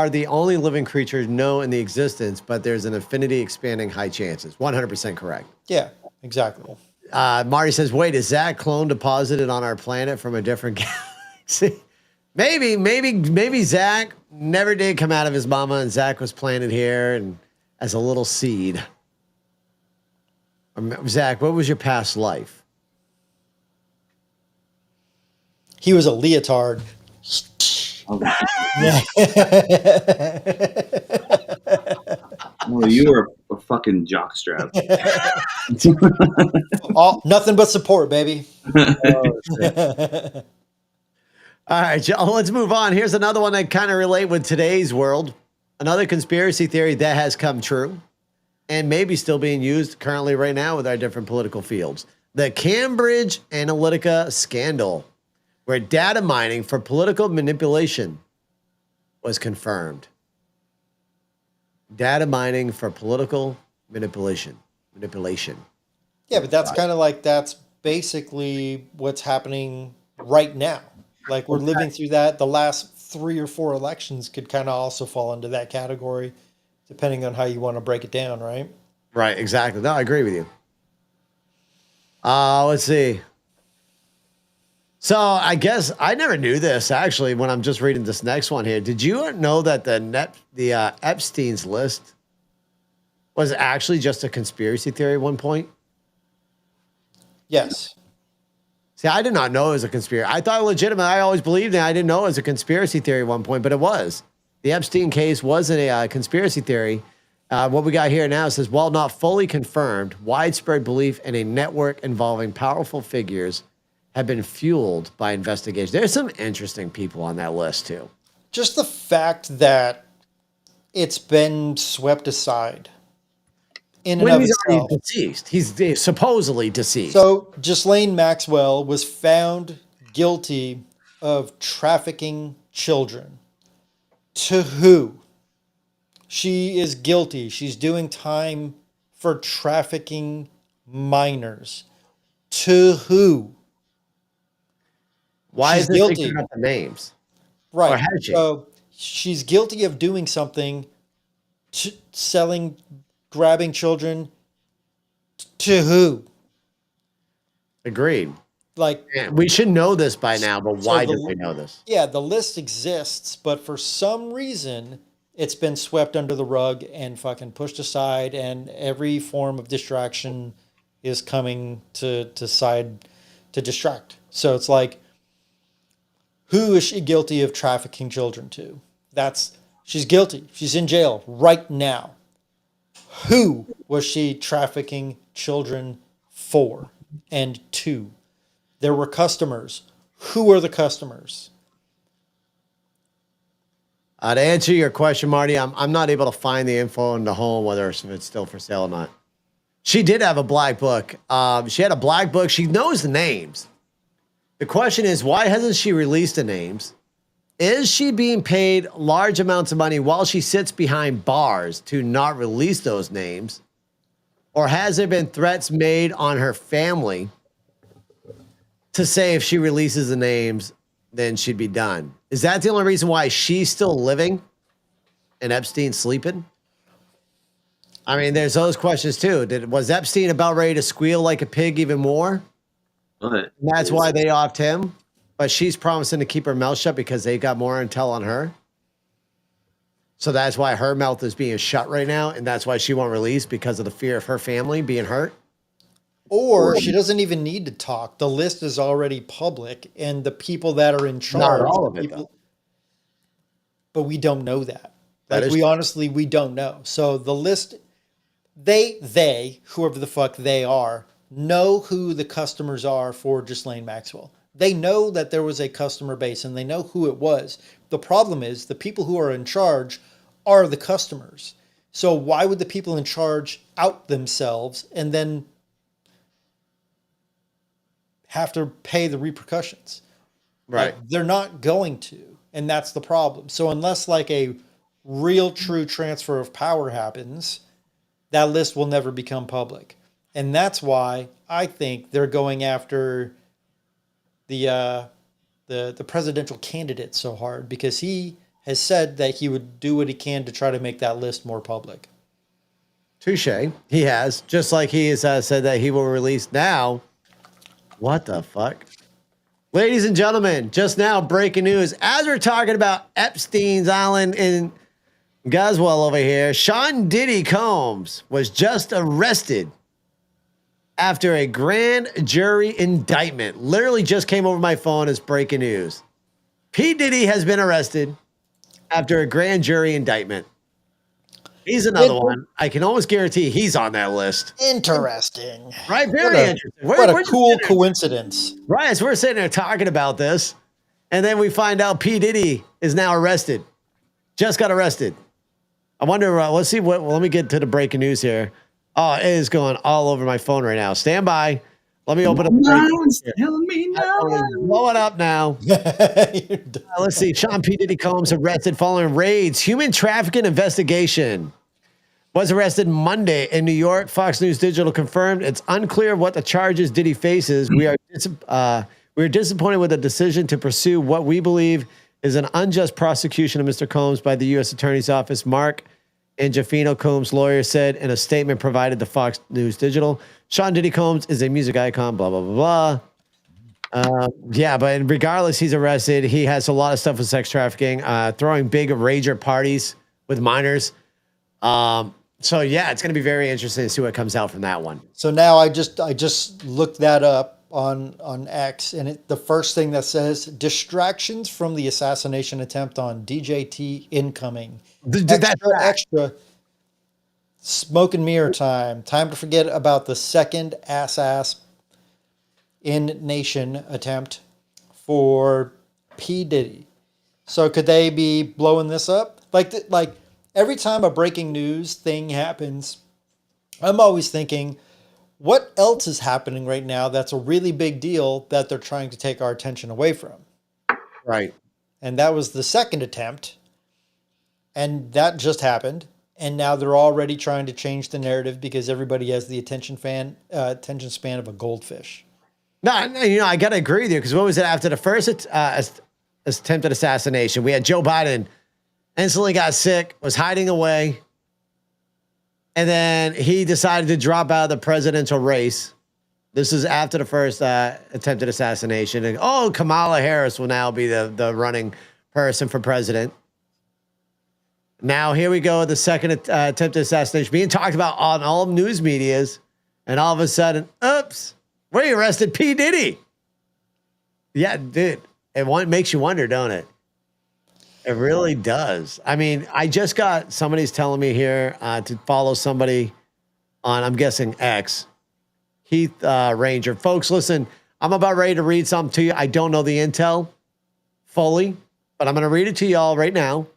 the only living creatures known in the existence, but there's an infinity expanding high chances. 100% correct. Yeah, exactly. Marty says, wait, is Zach clone deposited on our planet from a different galaxy? Maybe Zach never did come out of his mama and Zach was planted here and as a little seed. Zach, what was your past life? He was a leotard. Well, you were a fucking jockstrap. Nothing but support, baby. All right, Joe, let's move on. Here's another one that kind of relate with today's world. Another conspiracy theory that has come true and maybe still being used currently right now with our different political fields. The Cambridge Analytica scandal, where data mining for political manipulation was confirmed. Data mining for political manipulation. Yeah, but that's kind of like, that's basically what's happening right now. Like we're living through that. The last 3 or 4 elections could kind of also fall into that category, depending on how you want to break it down, right? Right, exactly. No, I agree with you. Let's see. So I guess I never knew this actually when I'm just reading this next one here. Did you know that the Epstein's list was actually just a conspiracy theory at one point? Yes. See, I did not know it was a conspiracy. I thought legitimate. I always believed it. I didn't know it was a conspiracy theory at one point, but it was. The Epstein case wasn't a conspiracy theory. What we got here now says, while not fully confirmed, widespread belief in a network involving powerful figures have been fueled by investigations. There's some interesting people on that list too. Just the fact that it's been swept aside in and When of he's already itself. deceased. He's supposedly deceased. So Ghislaine Maxwell was found guilty of trafficking children. To who? She is guilty. She's doing time for trafficking minors. To who? Why she's is this guilty. picking up the names? Right. Or has she? So she's guilty of doing something, selling, grabbing children. To who? Agreed. Like, And we should know this by now, but So why the- don't we know this? yeah, the list exists, but for some reason, it's been swept under the rug and fucking pushed aside, and every form of distraction is coming to side to distract. So it's like, who is she guilty of trafficking children to? She's guilty. She's in jail right now. Who was she trafficking children for and to? There were customers. Who are the customers? To answer your question, Marty, I'm not able to find the info in the home, whether it's still for sale or not. She did have a black book. She had a black book. She knows the names. The question is, why hasn't she released the names? Is she being paid large amounts of money while she sits behind bars to not release those names? Or has there been threats made on her family to say if she releases the names, then she'd be done? Is that the only reason why she's still living and Epstein's sleeping? I mean, there's those questions too. Was Epstein about ready to squeal like a pig even more? But And that's why they offed him. But she's promising to keep her mouth shut because they got more intel on her. So that's why her mouth is being shut right now. And that's why she won't release, because of the fear of her family being hurt. Or she doesn't even need to talk. The list is already public, and the people that are in charge. Not all of it, people- though. But we don't know that. That Like, is we true. honestly, we don't know. So the list, they, whoever the fuck they are, know who the customers are for Ghislaine Maxwell. They know that there was a customer base and they know who it was. The problem is the people who are in charge are the customers. So why would the people in charge out themselves and then have to pay the repercussions? Right. Like, they're not going to. And that's the problem. So unless like a real true transfer of power happens, that list will never become public. And that's why I think they're going after the presidential candidate so hard, because he has said that he would do what he can to try to make that list more public. Touche. He has. Just like he has said that he will release now. What the fuck? Ladies and gentlemen, just now, breaking news. As we're talking about Epstein's Island in Goswell over here, Sean Diddy Combs was just arrested after a grand jury indictment. Literally just came over my phone as breaking news. P. Diddy has been arrested after a grand jury indictment. He's another one. I can almost guarantee he's on that list. Interesting. Right? Very interesting. What a We're just cool sitting there- coincidence. Right, as we're sitting there talking about this, and then we find out P. Diddy is now arrested. Just got arrested. I wonder, let's see what, let me get to the breaking news here. Oh, it is going all over my phone right now. Stand by. Let me open up. no one's telling me no. Blow it up now. Let's see. Sean P. Diddy Combs arrested following raids. Human trafficking investigation. Was arrested Monday in New York. Fox News Digital confirmed it's unclear what the charges Diddy faces. We're disappointed with the decision to pursue what we believe is an unjust prosecution of Mr. Combs by the U.S. Attorney's Office. Mark and Jafino Combs' lawyer said in a statement provided to Fox News Digital. Sean Diddy Combs is a music icon, blah, blah, blah, blah. Yeah, but regardless, he's arrested. He has a lot of stuff with sex trafficking, throwing big rager parties with minors. So yeah, it's going to be very interesting to see what comes out from that one. So now I just looked that up on X, and the first thing that says distractions from the assassination attempt on DJT incoming. Extra smoke and mirror time. Time to forget about the second ass in nation attempt for P. Diddy. So could they be blowing this up? Like every time a breaking news thing happens, I'm always thinking, what else is happening right now that's a really big deal that they're trying to take our attention away from? Right. And that was the second attempt. And that just happened. And now they're already trying to change the narrative because everybody has the attention span of a goldfish. No, I got to agree with you, because what was it after the first attempted assassination? We had Joe Biden instantly got sick, was hiding away, and then he decided to drop out of the presidential race. This is after the first attempted assassination. And, Kamala Harris will now be the running person for president. Now here we go with the second attempted assassination being talked about on all news medias, and all of a sudden, oops, we arrested P. Diddy. Yeah, dude, it makes you wonder, don't it? It really does. I mean, I just got somebody's telling me here to follow somebody on, I'm guessing, X, Heath Ranger. Folks, listen, I'm about ready to read something to you. I don't know the intel fully, but I'm going to read it to y'all right now.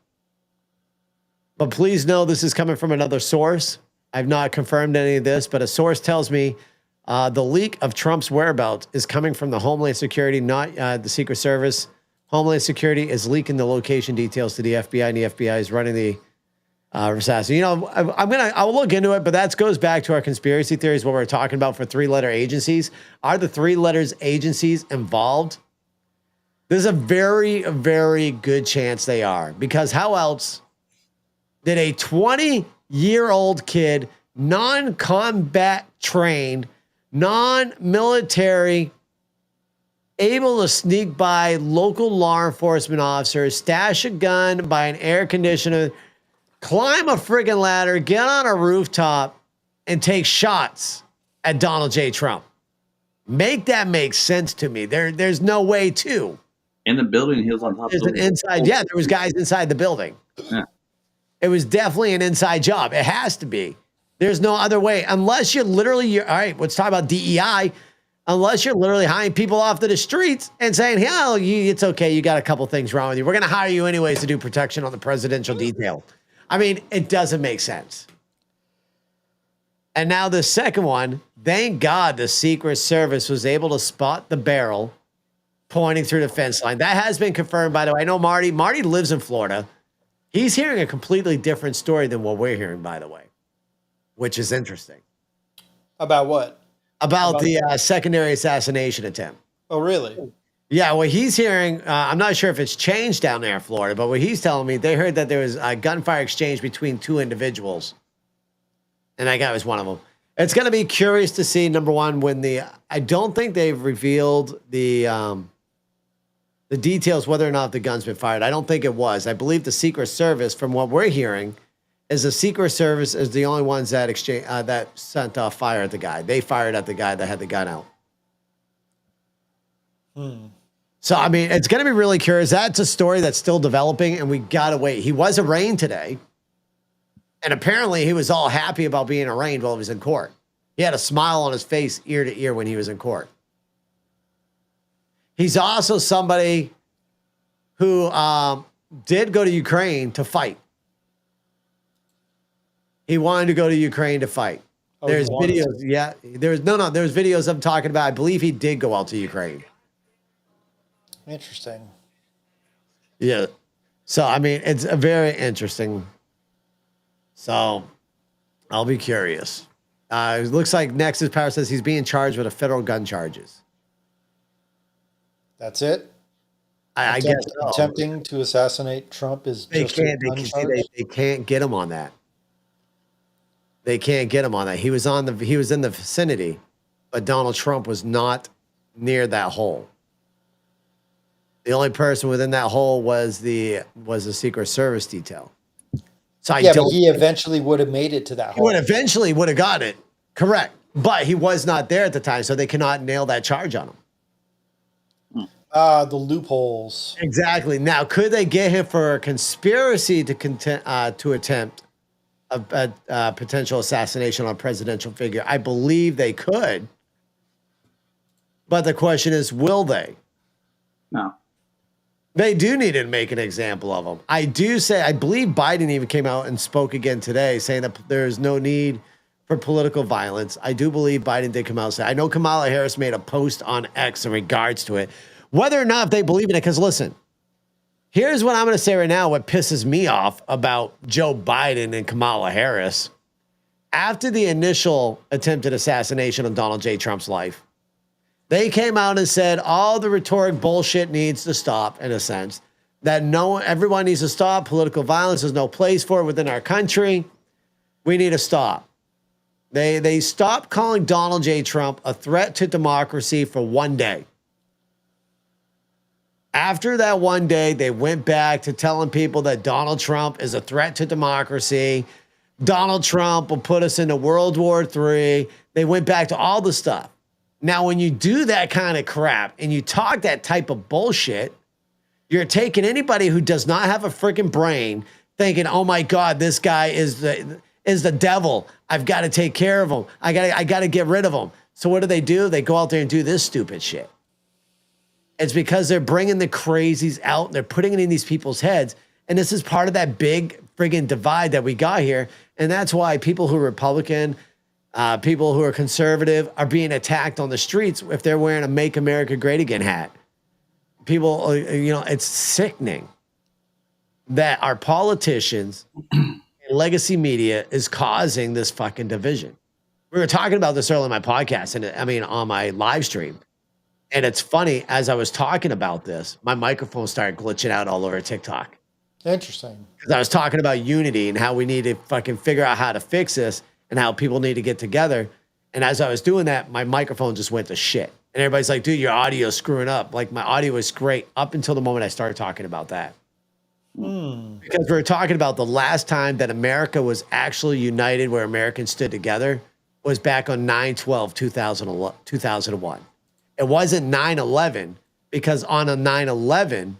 But please know this is coming from another source. I've not confirmed any of this, but a source tells me the leak of Trump's whereabouts is coming from the Homeland Security, not the Secret Service. Homeland Security is leaking the location details to the FBI, and the FBI is running the assassin. I'll look into it, but that goes back to our conspiracy theories, what we're talking about for three-letter agencies. Are the three-letters agencies involved? There's a very, very good chance they are, because how else did a 20-year-old kid, non-combat trained, non-military, able to sneak by local law enforcement officers, stash a gun by an air conditioner, climb a friggin' ladder, get on a rooftop, and take shots at Donald J. Trump? Make that make sense to me. There's no way to. In the building, he was on top of the inside. Yeah, there was guys inside the building. Yeah. It was definitely an inside job. It has to be. There's no other way. Unless you're all right, let's talk about DEI. Unless you're literally hiring people off to the streets and saying, hell, it's okay. You got a couple things wrong with you. We're going to hire you anyways to do protection on the presidential detail. I mean, it doesn't make sense. And now the second one, thank God the Secret Service was able to spot the barrel pointing through the fence line. That has been confirmed, by the way. I know Marty lives in Florida. He's hearing a completely different story than what we're hearing, by the way, which is interesting. About what? About the secondary assassination attempt. Oh, really? Yeah, what he's hearing, I'm not sure if it's changed down there in Florida, but what he's telling me, they heard that there was a gunfire exchange between two individuals. And that guy was one of them. It's going to be curious to see, number one, I don't think they've revealed the details whether or not the gun's been fired. I don't think it was. I believe the Secret Service, from what we're hearing, is the Secret Service is the only ones that that sent off fire at the guy. They fired at the guy that had the gun out. So, I mean, it's going to be really curious. That's a story that's still developing, and we got to wait. He was arraigned today, and apparently he was all happy about being arraigned while he was in court. He had a smile on his face ear to ear when he was in court. He's also somebody who did go to Ukraine to fight. He wanted to go to Ukraine to fight. There's videos. Yeah. There's videos of him talking about, I believe he did go out to Ukraine. Interesting. Yeah. So, I mean, it's a very interesting. So I'll be curious. It looks like Nexus Power says he's being charged with a federal gun charges. That's it. I guess so. Attempting to assassinate Trump is They just can't. uncharged. They can't get him on that. They can't get him on that. He was in the vicinity, but Donald Trump was not near that hole. The only person within that hole was the Secret Service detail. So But he eventually would have made it to that hole. He eventually would have got it. Correct. But he was not there at the time, so they cannot nail that charge on him. The loopholes. Exactly. Now, could they get him for a conspiracy to attempt a potential assassination on a presidential figure? I believe they could. But the question is, will they? No. They do need to make an example of him. I believe Biden even came out and spoke again today saying that there is no need for political violence. I do believe Biden did come out and say, I know Kamala Harris made a post on X in regards to it. Whether or not they believe in it, because listen, here's what I'm going to say right now, what pisses me off about Joe Biden and Kamala Harris. After the initial attempted assassination of Donald J. Trump's life, they came out and said all the rhetoric bullshit needs to stop, in a sense, that everyone needs to stop. Political violence, there's no place for it within our country. We need to stop. They stopped calling Donald J. Trump a threat to democracy for one day. After that one day, they went back to telling people that Donald Trump is a threat to democracy. Donald Trump will put us into World War III. They went back to all the stuff. Now, when you do that kind of crap and you talk that type of bullshit, you're taking anybody who does not have a freaking brain thinking, oh my God, this guy is the devil. I've got to take care of him. I got to get rid of him. So what do? They go out there and do this stupid shit. It's because they're bringing the crazies out and they're putting it in these people's heads. And this is part of that big friggin' divide that we got here. And that's why people who are Republican, people who are conservative are being attacked on the streets if they're wearing a Make America Great Again hat. People, it's sickening that our politicians and legacy media is causing this fucking division. We were talking about this earlier in my podcast, on my live stream. And it's funny, as I was talking about this, my microphone started glitching out all over TikTok. Interesting. Because I was talking about unity and how we need to fucking figure out how to fix this and how people need to get together. And as I was doing that, my microphone just went to shit. And everybody's like, dude, your audio's screwing up. Like, my audio was great up until the moment I started talking about that. Because we were talking about the last time that America was actually united, where Americans stood together, was back on 9/12/2001. It wasn't 9/11, because on a 9/11,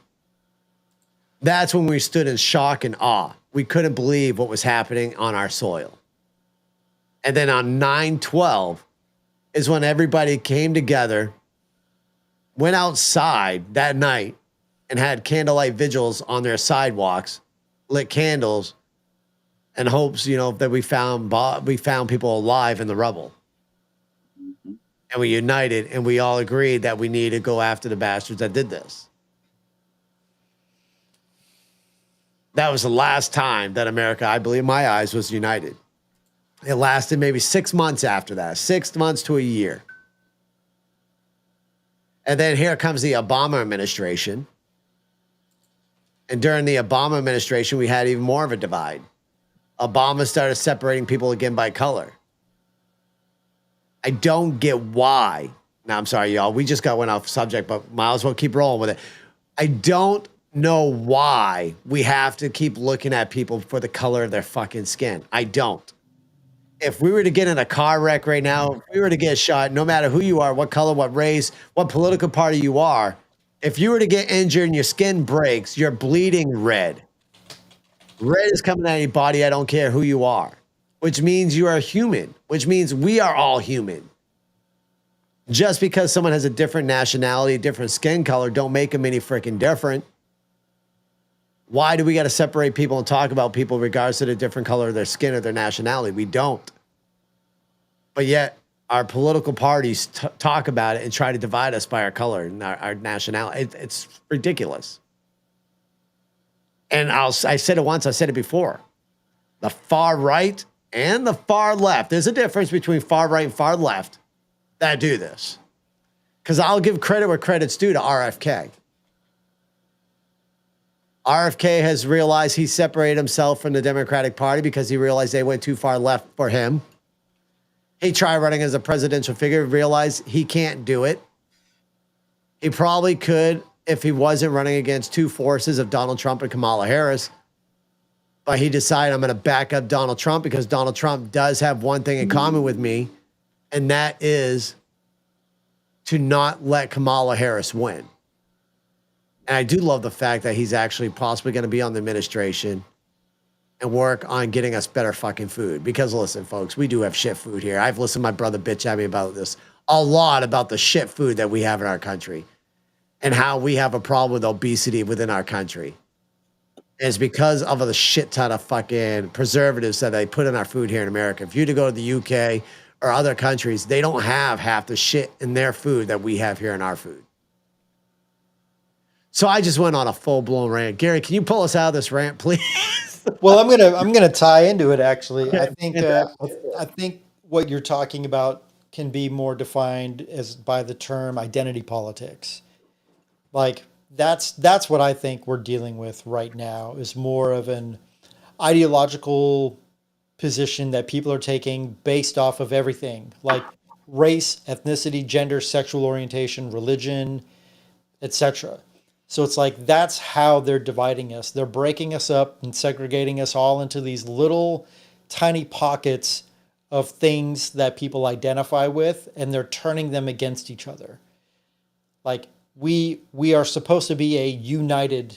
that's when we stood in shock and awe. We couldn't believe what was happening on our soil. And then on 9/12 is when everybody came together, went outside that night and had candlelight vigils on their sidewalks, lit candles, in hopes, that we found people alive in the rubble. And we united, and we all agreed that we need to go after the bastards that did this. That was the last time that America, I believe in my eyes, was united. It lasted maybe 6 months after that, 6 months to a year. And then here comes the Obama administration. And during the Obama administration, we had even more of a divide. Obama started separating people again by color. I don't get why. Now, I'm sorry, y'all. We just went off subject, but might as well keep rolling with it. I don't know why we have to keep looking at people for the color of their fucking skin. I don't. If we were to get in a car wreck right now, if we were to get shot, no matter who you are, what color, what race, what political party you are, if you were to get injured and your skin breaks, you're bleeding red. Red is coming out of your body. I don't care who you are, which means you are human, which means we are all human. Just because someone has a different nationality, different skin color, don't make them any freaking different. Why do we got to separate people and talk about people regardless of the different color of their skin or their nationality? We don't. But yet our political parties talk about it and try to divide us by our color and our nationality. It's ridiculous. And I said it once, I said it before. The far right and the far left. There's a difference between far right and far left that do this. Because I'll give credit where credit's due to RFK. RFK has realized he separated himself from the Democratic Party because he realized they went too far left for him. He tried running as a presidential figure, realized he can't do it. He probably could if he wasn't running against two forces of Donald Trump and Kamala Harris. But he decided, I'm going to back up Donald Trump because Donald Trump does have one thing in common with me, and that is to not let Kamala Harris win. And I do love the fact that he's actually possibly going to be on the administration and work on getting us better fucking food. Because listen, folks, we do have shit food here. I've listened to my brother bitch at me about this a lot, about the shit food that we have in our country and how we have a problem with obesity within our country. And it's because of the shit ton of fucking preservatives that they put in our food here in America. If you to go to the UK or other countries, they don't have half the shit in their food that we have here in our food. So I just went on a full-blown rant. Gary, can you pull us out of this rant, please? Well, I'm gonna tie into it. Actually, I think what you're talking about can be more defined as by the term identity politics. Like that's what I think we're dealing with right now, is more of an ideological position that people are taking based off of everything, like race, ethnicity, gender, sexual orientation, religion, etc. So it's like that's how they're dividing us. They're breaking us up and segregating us all into these little tiny pockets of things that people identify with, and they're turning them against each other. Like we are supposed to be a united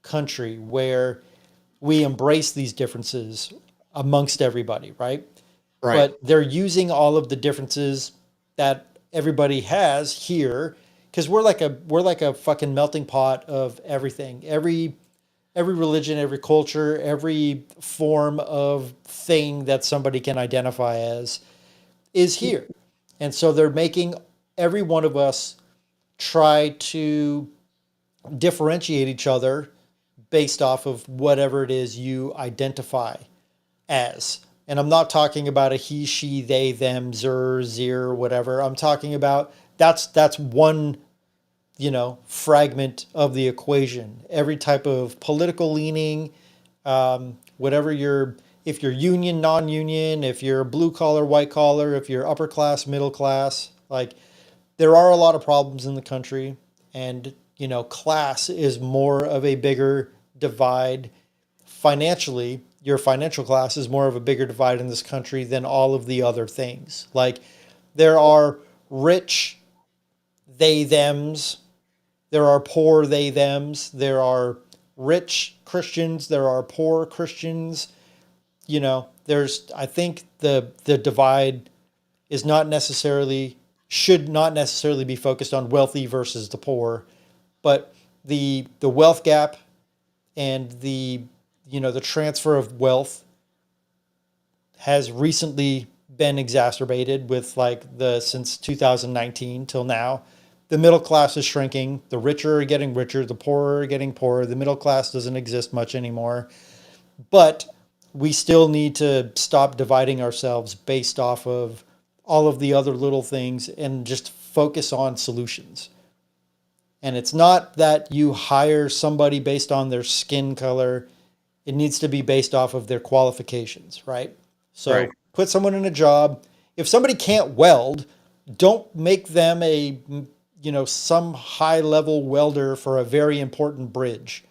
country where we embrace these differences amongst everybody, right? Right. But they're using all of the differences that everybody has here, because we're like a fucking melting pot of everything. Every religion, every culture, every form of thing that somebody can identify as is here. And so they're making every one of us try to differentiate each other based off of whatever it is you identify as. And I'm not talking about a he, she, they, them, zer, zir, whatever. I'm talking about that's one, fragment of the equation. Every type of political leaning, whatever if you're union, non-union, if you're blue collar, white collar, if you're upper class, middle class, like there are a lot of problems in the country, and class is more of a bigger divide financially. Your financial class is more of a bigger divide in this country than all of the other things. Like there are rich they thems, there are poor they thems, there are rich Christians, there are poor Christians. I think the divide is should not necessarily be focused on wealthy versus the poor, but the wealth gap and the transfer of wealth has recently been exacerbated with since 2019 till now. The middle class is shrinking. The richer are getting richer. The poorer are getting poorer. The middle class doesn't exist much anymore. But we still need to stop dividing ourselves based off of all of the other little things and just focus on solutions. And it's not that you hire somebody based on their skin color. It needs to be based off of their qualifications, right? So Right. Put someone in a job. If somebody can't weld, don't make them some high level welder for a very important bridge,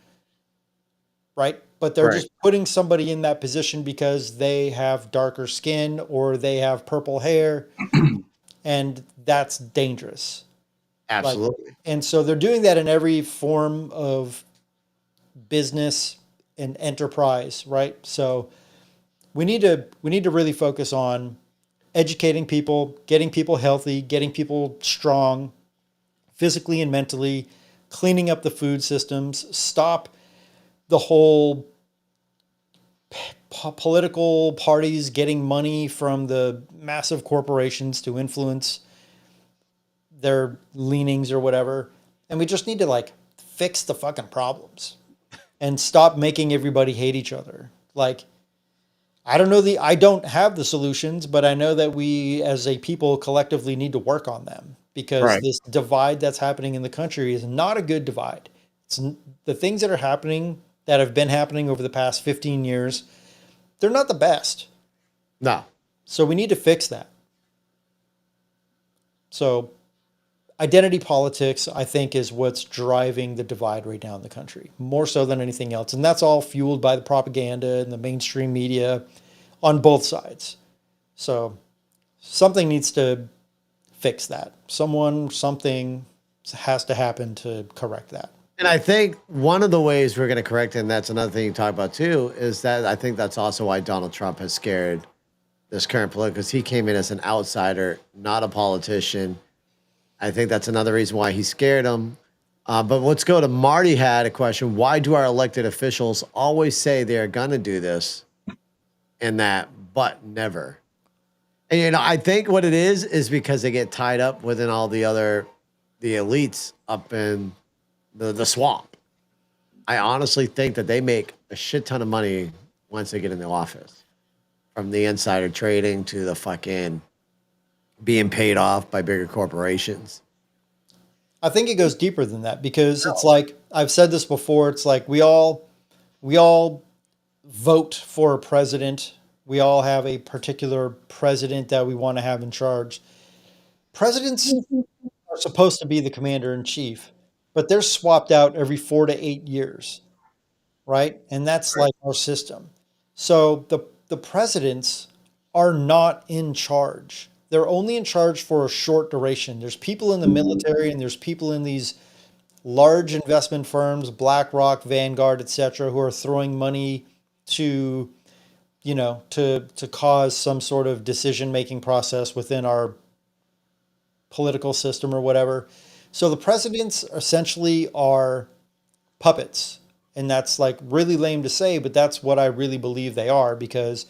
right? But they're Right. just putting somebody in that position because they have darker skin or they have purple hair, and that's dangerous. Absolutely. And so they're doing that in every form of business and enterprise, right? So we need to really focus on educating people, getting people healthy, getting people strong physically and mentally, cleaning up the food systems, stop the whole political parties getting money from the massive corporations to influence their leanings or whatever. And we just need to fix the fucking problems and stop making everybody hate each other. I don't have the solutions, but I know that we as a people collectively need to work on them, because Right. this divide that's happening in the country is not a good divide. The things that are happening, that have been happening over the past 15 years, they're not the best. No. So we need to fix that. So identity politics, I think, is what's driving the divide right now in the country, more so than anything else. And that's all fueled by the propaganda and the mainstream media on both sides. So something needs to fix that. Something has to happen to correct that. And I think one of the ways we're going to correct it, and that's another thing you talk about too, is that I think that's also why Donald Trump has scared this current political, because he came in as an outsider, not a politician. I think that's another reason why he scared him. But let's go to Marty had a question. Why do our elected officials always say they're going to do this and that, but never? And, you know, I think what it is because they get tied up within all the elites up in the swamp. I honestly think that they make a shit ton of money once they get in the office, from the insider trading to the fucking being paid off by bigger corporations. I think it goes deeper than that, because it's like, I've said this before, it's like we all vote for a president. We all have a particular president that we want to have in charge. Presidents are supposed to be the commander in chief, but they're swapped out every 4 to 8 years, right? And that's like our system. So the presidents are not in charge. They're only in charge for a short duration. There's people in the military and there's people in these large investment firms, BlackRock, Vanguard, etc., who are throwing money to, you know, to cause some sort of decision-making process within our political system or whatever. So the presidents essentially are puppets. And that's like really lame to say, but that's what I really believe they are, because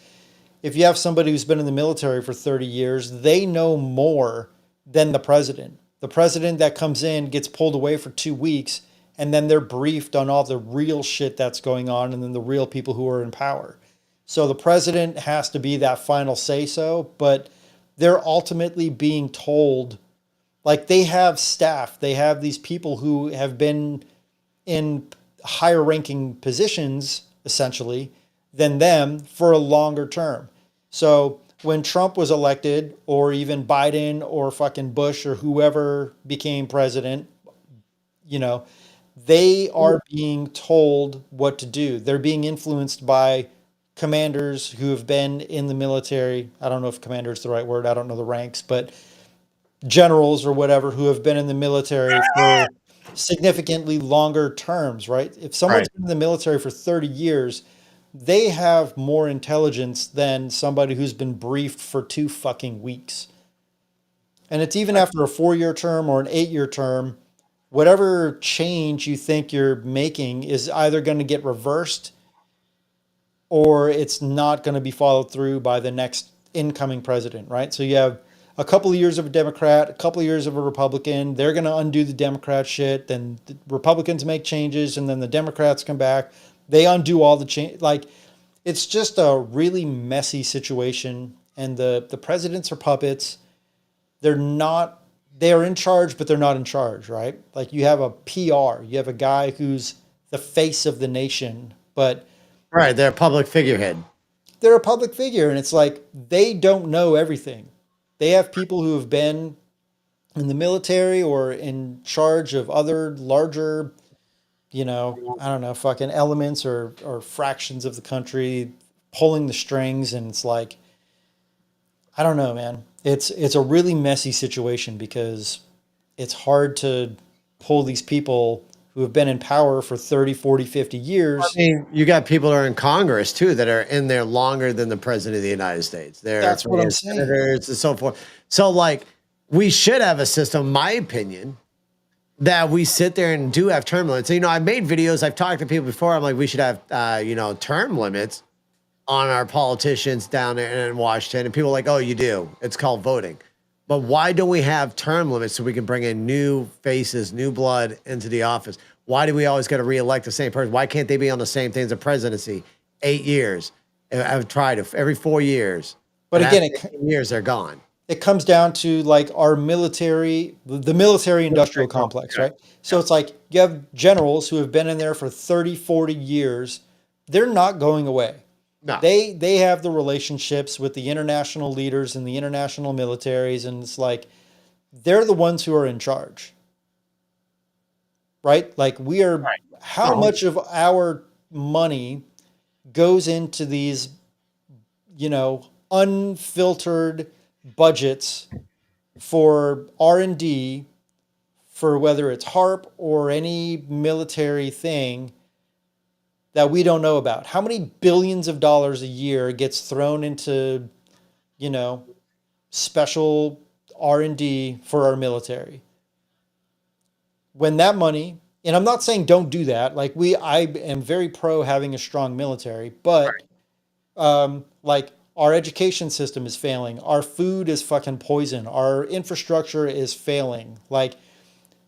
if you have somebody who's been in the military for 30 years, they know more than the president. The president that comes in gets pulled away for 2 weeks, and then they're briefed on all the real shit that's going on, and then the real people who are in power. So the president has to be that final say-so, but they're ultimately being told, like, they have staff, they have these people who have been in higher ranking positions, essentially, than them for a longer term. So when Trump was elected, or even Biden or fucking Bush or whoever became president, you know, they are being told what to do. They're being influenced by commanders who have been in the military. I don't know if commander is the right word. I don't know the ranks, but generals or whatever who have been in the military for significantly longer terms, right? If someone's been in the military for 30 years, they have more intelligence than somebody who's been briefed for 2 fucking weeks. And it's even after a 4-year term or an 8-year term, whatever change you think you're making is either going to get reversed or it's not going to be followed through by the next incoming president, right? So you have a couple of years of a Democrat, a couple of years of a Republican. They're going to undo the Democrat shit. Then the Republicans make changes, and then the Democrats come back. They undo all the change. Like, it's just a really messy situation. And the presidents are puppets. They're in charge, but they're not in charge, right? Like, you have a PR. You have a guy who's the face of the nation, but Right, they're a public figurehead. they're a public figure, and it's like they don't know everything. They have people who have been in the military or in charge of other larger, you know, I don't know, fucking elements or fractions of the country pulling the strings. And it's like, I don't know, man. It's a really messy situation, because it's hard to pull these people who have been in power for 30, 40, 50 years. I mean, you got people that are in Congress too that are in there longer than the president of the United States. That's what I'm saying. Senators and so forth. So, like, we should have a system, my opinion, that we sit there and do have term limits. You know, I've made videos, I've talked to people before. I'm like, we should have, you know, term limits on our politicians down there in Washington. And people are like, oh, you do. It's called voting. But why don't we have term limits so we can bring in new faces, new blood into the office? Why do we always got to reelect the same person? Why can't they be on the same thing as a presidency? 8 years. I've tried it every 4 years. But And again, after 8 years, they're gone. it comes down to like our military, the military industrial complex, right? So it's like you have generals who have been in there for 30, 40 years. They're not going away. No. They have the relationships with the international leaders and the international militaries, and it's like they're the ones who are in charge. Right? Like we are how much of our money goes into these, unfiltered budgets for R&D for whether it's HARP or any military thing that we don't know about. How many billions of dollars a year gets thrown into, special R&D for our military? When that money, and I'm not saying don't do that. Like I am very pro having a strong military, but like our education system is failing. Our food is fucking poison. Our infrastructure is failing. Like,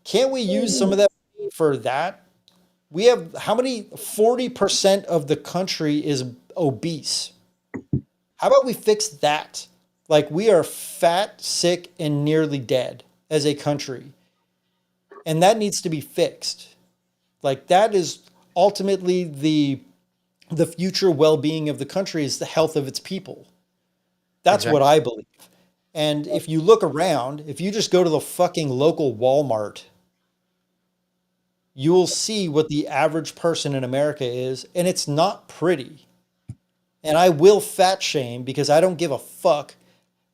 can't we use some of that money for that? We have how many? 40% of the country is obese. How about we fix that? Like we are fat, sick, and nearly dead as a country. And that needs to be fixed. Like that is ultimately the future well-being of the country is the health of its people. That's what I believe. And if you look around, if you just go to the fucking local Walmart, you will see what the average person in America is, and it's not pretty. And I will fat shame because I don't give a fuck.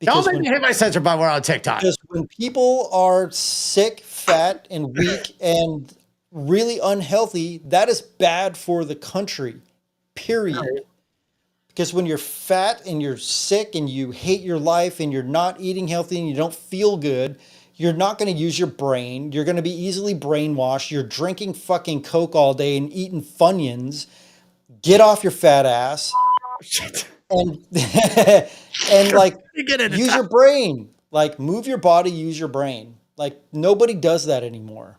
Don't make me hit my censor button. We're on TikTok. Because when people are sick, fat, and weak and really unhealthy, that is bad for the country, period. Because when you're fat and you're sick and you hate your life and you're not eating healthy and you don't feel good, you're not going to use your brain. You're going to be easily brainwashed. You're drinking fucking Coke all day and eating Funyuns. Get off your fat ass. And and like use your brain. Like move your body, use your brain. Like nobody does that anymore.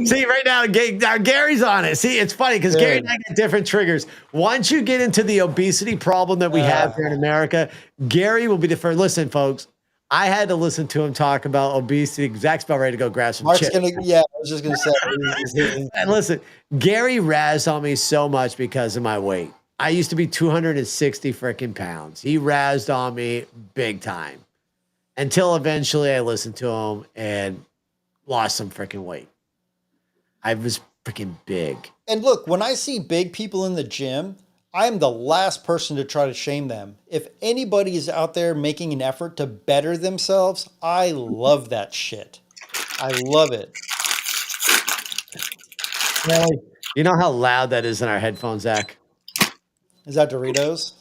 See, right now, Gary's on it. See, it's funny because Gary and I get different triggers. Once you get into the obesity problem that we have here in America, Gary will be the first. Listen, folks, I had to listen to him talk about obesity. Zach's about ready to go grab some chips. I was just going to say. And listen, Gary razzed on me so much because of my weight. I used to be 260 freaking pounds. He razzed on me big time until eventually I listened to him and lost some freaking weight. I was freaking big. And look, when I see big people in the gym, I'm the last person to try to shame them. If anybody is out there making an effort to better themselves, I love that shit. I love it. Really? You know how loud that is in our headphones, Zach? Is that Doritos?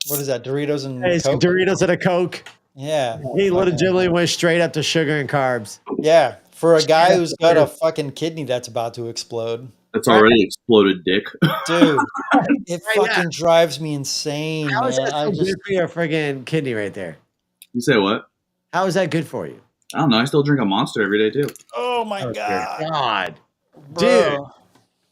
What is that? Doritos and Coke? Doritos and a Coke. Yeah. He legitimately went straight up to sugar and carbs. Yeah. For a guy who's got a fucking kidney that's about to explode. That's already exploded, dick. Dude, it fucking drives me insane, How is man. that so good for your friggin' kidney right there? You say what? How is that good for you? I don't know. I still drink a Monster every day too. Oh my God. Dude.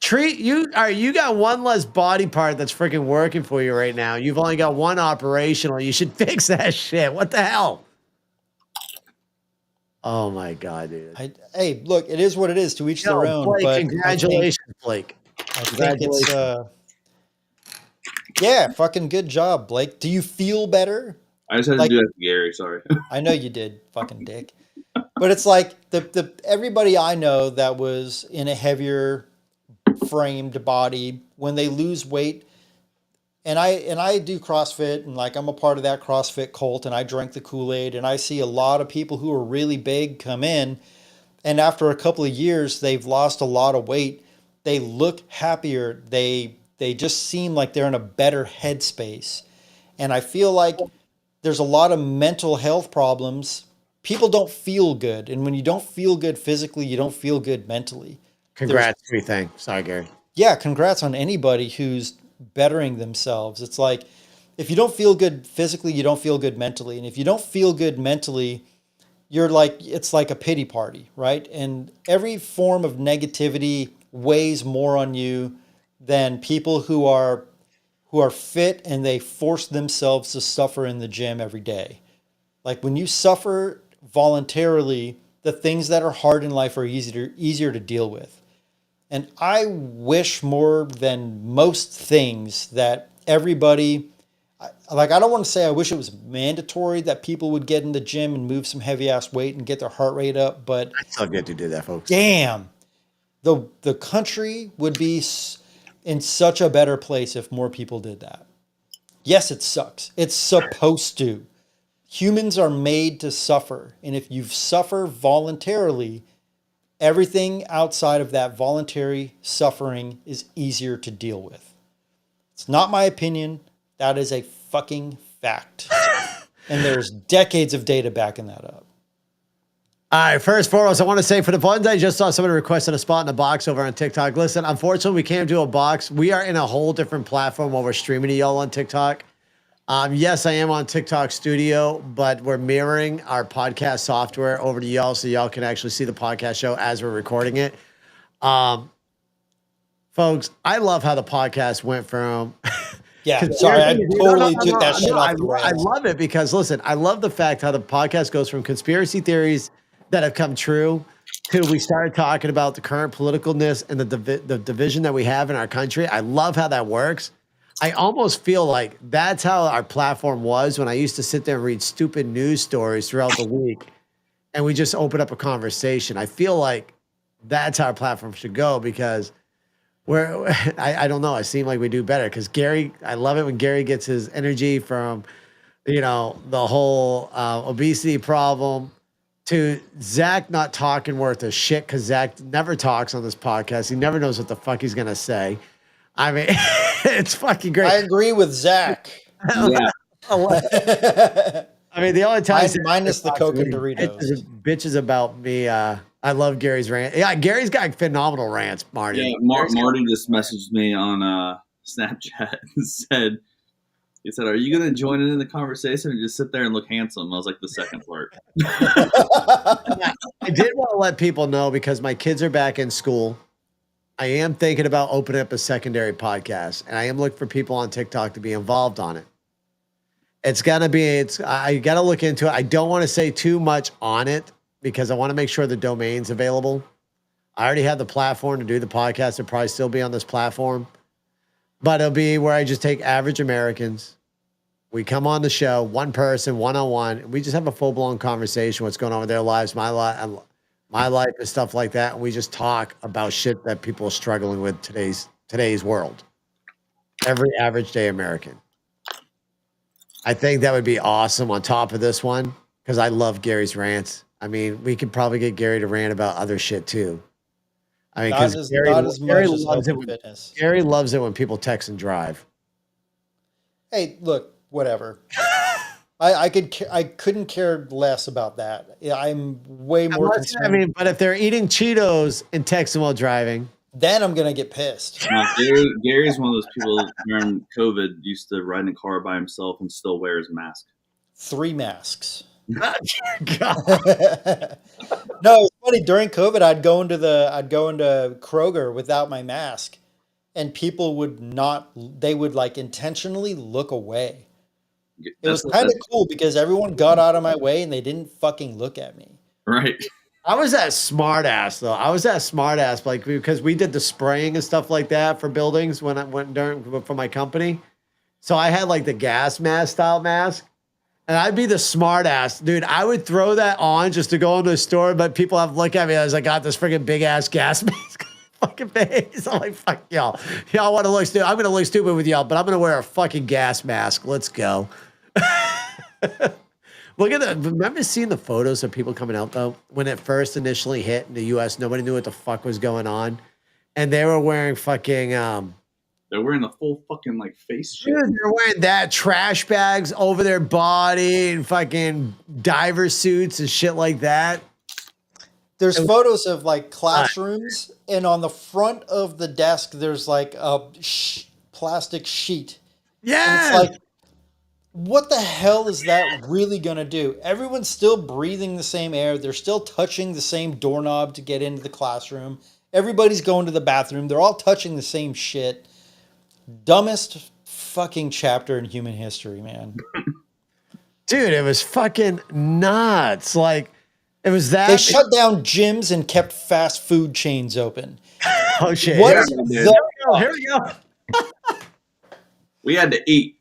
Treat you. All right, you got one less body part that's freaking working for you right now. You've only got one operational. You should fix that shit. What the hell? Oh my God, dude. Hey, look, it is what it is. To each their own. Blake, but congratulations, Blake. I think it's yeah, fucking good job, Blake. Do you feel better? I just had to do that to Gary. Sorry. I know you did, fucking dick. But it's like the everybody I know that was in a heavier framed body, when they lose weight, and I do CrossFit, and like I'm a part of that CrossFit cult, and I drank the Kool-Aid, and I see a lot of people who are really big come in, and after a couple of years they've lost a lot of weight. They look happier. They just seem like they're in a better headspace. And I feel like there's a lot of mental health problems. People don't feel good, and when you don't feel good physically, you don't feel good mentally. Congrats, everything. Sorry, Gary. Yeah, congrats on anybody who's bettering themselves. It's like if you don't feel good physically, you don't feel good mentally. And if you don't feel good mentally, you're like, it's like a pity party, right? And every form of negativity weighs more on you than people who who are fit and they force themselves to suffer in the gym every day. Like when you suffer voluntarily, the things that are hard in life are easier to deal with. And I wish more than most things that everybody, like, I don't want to say I wish it was mandatory that people would get in the gym and move some heavy ass weight and get their heart rate up, but I still get to do that, folks. damn, the country would be in such a better place if more people did that. Yes, it sucks. It's supposed to. Humans are made to suffer. And if you suffer voluntarily, everything outside of that voluntary suffering is easier to deal with. It's not my opinion. That is a fucking fact. And there's decades of data backing that up. All right, first and foremost, I want to say for the ones I just saw somebody requesting a spot in the box over on TikTok. Listen, unfortunately, we can't do a box. We are in a whole different platform while we're streaming to y'all on TikTok. Yes, I am on TikTok Studio, but we're mirroring our podcast software over to y'all so y'all can actually see the podcast show as we're recording it. Folks, I love how the podcast went from... Yeah, sorry, I totally took that shit off the rails. I love it because, listen, I love the fact how the podcast goes from conspiracy theories that have come true to we started talking about the current politicalness and the division that we have in our country. I love how that works. I almost feel like that's how our platform was when I used to sit there and read stupid news stories throughout the week and we just open up a conversation. I feel like that's how our platform should go because I don't know. I seem like we do better because Gary, I love it when Gary gets his energy from, the whole obesity problem to Zach not talking worth a shit because Zach never talks on this podcast. He never knows what the fuck he's going to say. I mean, it's fucking great. I agree with Zach. Yeah. I mean, the only time minus the Coke and Doritos. Bitches about me. I love Gary's rant. Yeah, Gary's got phenomenal rants, Marty. Yeah, Marty just messaged me on Snapchat and said, are you going to join in the conversation or just sit there and look handsome? I was like, the second part. I did want to let people know because my kids are back in school. I am thinking about opening up a secondary podcast, and I am looking for people on TikTok to be involved on it. I got to look into it. I don't want to say too much on it because I want to make sure the domain's available. I already have the platform to do the podcast. It'll probably still be on this platform, but it'll be where I just take average Americans. We come on the show, one person, one-on-one, and we just have a full-blown conversation, what's going on with their lives, my life, and stuff like that. And we just talk about shit that people are struggling with today's world. Every average day American. I think that would be awesome on top of this one because I love Gary's rants. I mean, we could probably get Gary to rant about other shit too. I mean, because Gary loves it when people text and drive. Hey, look, whatever. I couldn't care less about that. I'm way more concerned. I mean, but if they're eating Cheetos and texting while driving, then I'm gonna get pissed. Gary's one of those people during COVID used to ride in a car by himself and still wear his mask. 3 masks. God. No, it's funny. During COVID, I'd go into Kroger without my mask, and people would like intentionally look away. It was kind of cool because everyone got out of my way and they didn't fucking look at me. Right. I was that smart ass though. Like because we did the spraying and stuff like that for buildings when I went for my company. So I had like the gas mask style mask. And I'd be the smart ass. Dude, I would throw that on just to go into a store, but people have to look at me as I got this freaking big ass gas mask on my fucking face. I'm like, fuck y'all. Y'all want to look stupid. I'm going to look stupid with y'all, but I'm going to wear a fucking gas mask. Let's go. Look at that. Remember seeing the photos of people coming out, though? When it first initially hit in the U.S., nobody knew what the fuck was going on. And they were wearing fucking... They're wearing the full fucking, like, face shit. Dude, they're wearing that, trash bags over their body and fucking diver suits and shit like that. There's photos of, like, classrooms, and on the front of the desk, there's, like, a plastic sheet. Yeah. And it's like, what the hell is that really going to do? Everyone's still breathing the same air. They're still touching the same doorknob to get into the classroom. Everybody's going to the bathroom. They're all touching the same shit. Dumbest fucking chapter in human history, man. Dude, it was fucking nuts. Like, it was that. They shut down gyms and kept fast food chains open. Oh, shit. What Here, the here we go. We had to eat.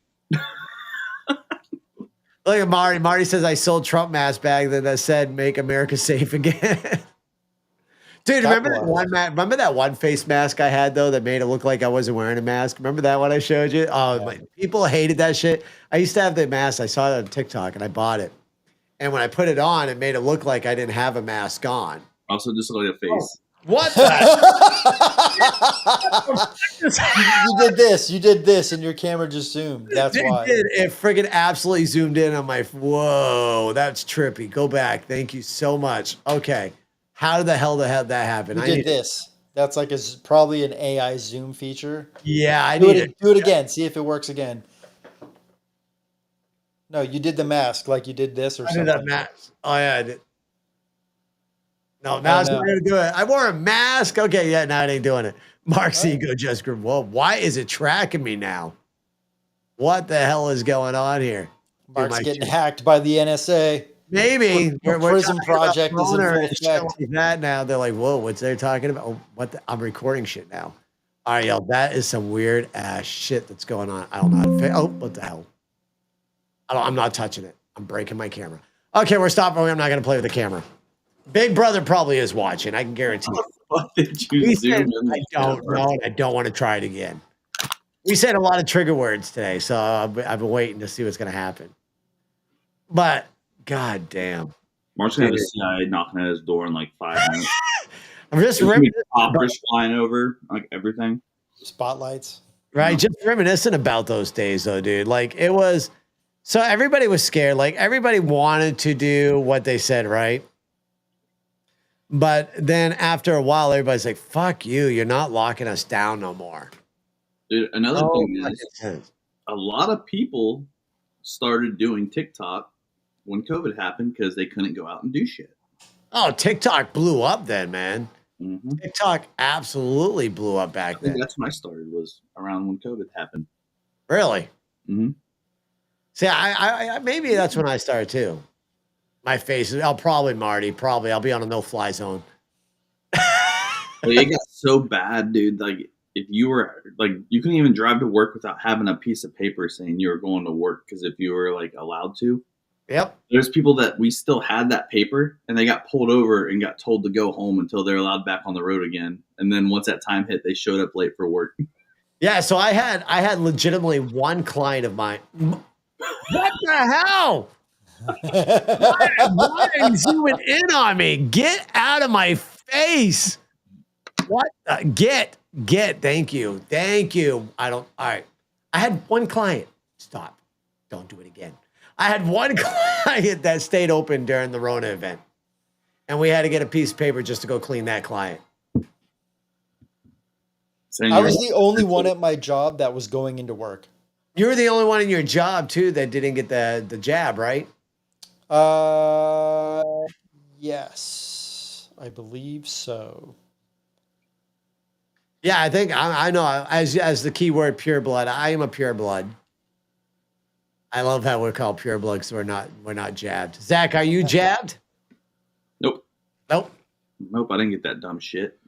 Look at Marty. Marty says, I sold Trump mask bag that said, make America safe again. Dude, remember that one face mask I had, though, that made it look like I wasn't wearing a mask? Remember that one I showed you? Oh, Yeah. people hated that shit. I used to have the mask. I saw it on TikTok, and I bought it. And when I put it on, it made it look like I didn't have a mask on. Also, just like a face. What the? You did this, and your camera just zoomed. That's why. It friggin' absolutely zoomed in. I'm like, whoa, that's trippy. Go back. Thank you so much. Okay. How the hell that happen? You did this. That's like probably an AI zoom feature. Yeah, I Do need it. Do it again. See if it works again. No, you did the mask like you did this or I something. did that mask. Oh yeah, I did. No, now it's not gonna do it. I wore a mask. Okay, yeah, now it ain't doing it. Mark's ego just grew. Well, why is it tracking me now? What the hell is going on here? Mark's getting hacked by the NSA. Maybe The Prism Project is in full and shit effect. like that now. They're like, whoa, what's they talking about? Oh, I'm recording shit now. All right, y'all, that is some weird ass shit that's going on. I don't know how to oh, what the hell? I'm not touching it. I'm breaking my camera. Okay, we're stopping. I'm not going to play with the camera. Big Brother probably is watching. I can guarantee you. What did you zoom in? I don't know. And I don't want to try it again. We said a lot of trigger words today, so I've been waiting to see what's going to happen. But, god damn. Mark's going to have a CIA knocking at his door in like 5 minutes. I'm just Poppers flying over, like everything. Spotlights. Right, just reminiscing about those days, though, dude. Like, it was... So everybody was scared. Like, everybody wanted to do what they said, right? But then after a while, everybody's like, fuck you. You're not locking us down no more. Dude, another thing is, a lot of people started doing TikTok when COVID happened because they couldn't go out and do shit. Oh, TikTok blew up then, man. Mm-hmm. TikTok absolutely blew up back then. That's when I started, was around when COVID happened. Really? Mm-hmm. See, I maybe that's when I started too. My face is, I'll probably I'll be on a no-fly zone. It got so bad, dude. Like, if you were, like, you couldn't even drive to work without having a piece of paper saying you were going to work, because if you were, like, allowed to. Yep. There's people that we still had that paper, and they got pulled over and got told to go home until they're allowed back on the road again. And then once that time hit, they showed up late for work. Yeah, so I had legitimately one client of mine. What the hell? Why are you zooming in on me? Get out of my face. What? Get. Thank you. All right. I had one client. Stop. Don't do it again. I had one client that stayed open during the Rona event. And we had to get a piece of paper just to go clean that client. I was the only one at my job that was going into work. You were the only one in your job, too, that didn't get the jab, right? Yes, I believe so. Yeah, I think I know. As the key word, pure blood. I am a pure blood. I love how we're called pure blood because we're not jabbed. Zach, are you jabbed? Nope. Nope. Nope. I didn't get that dumb shit.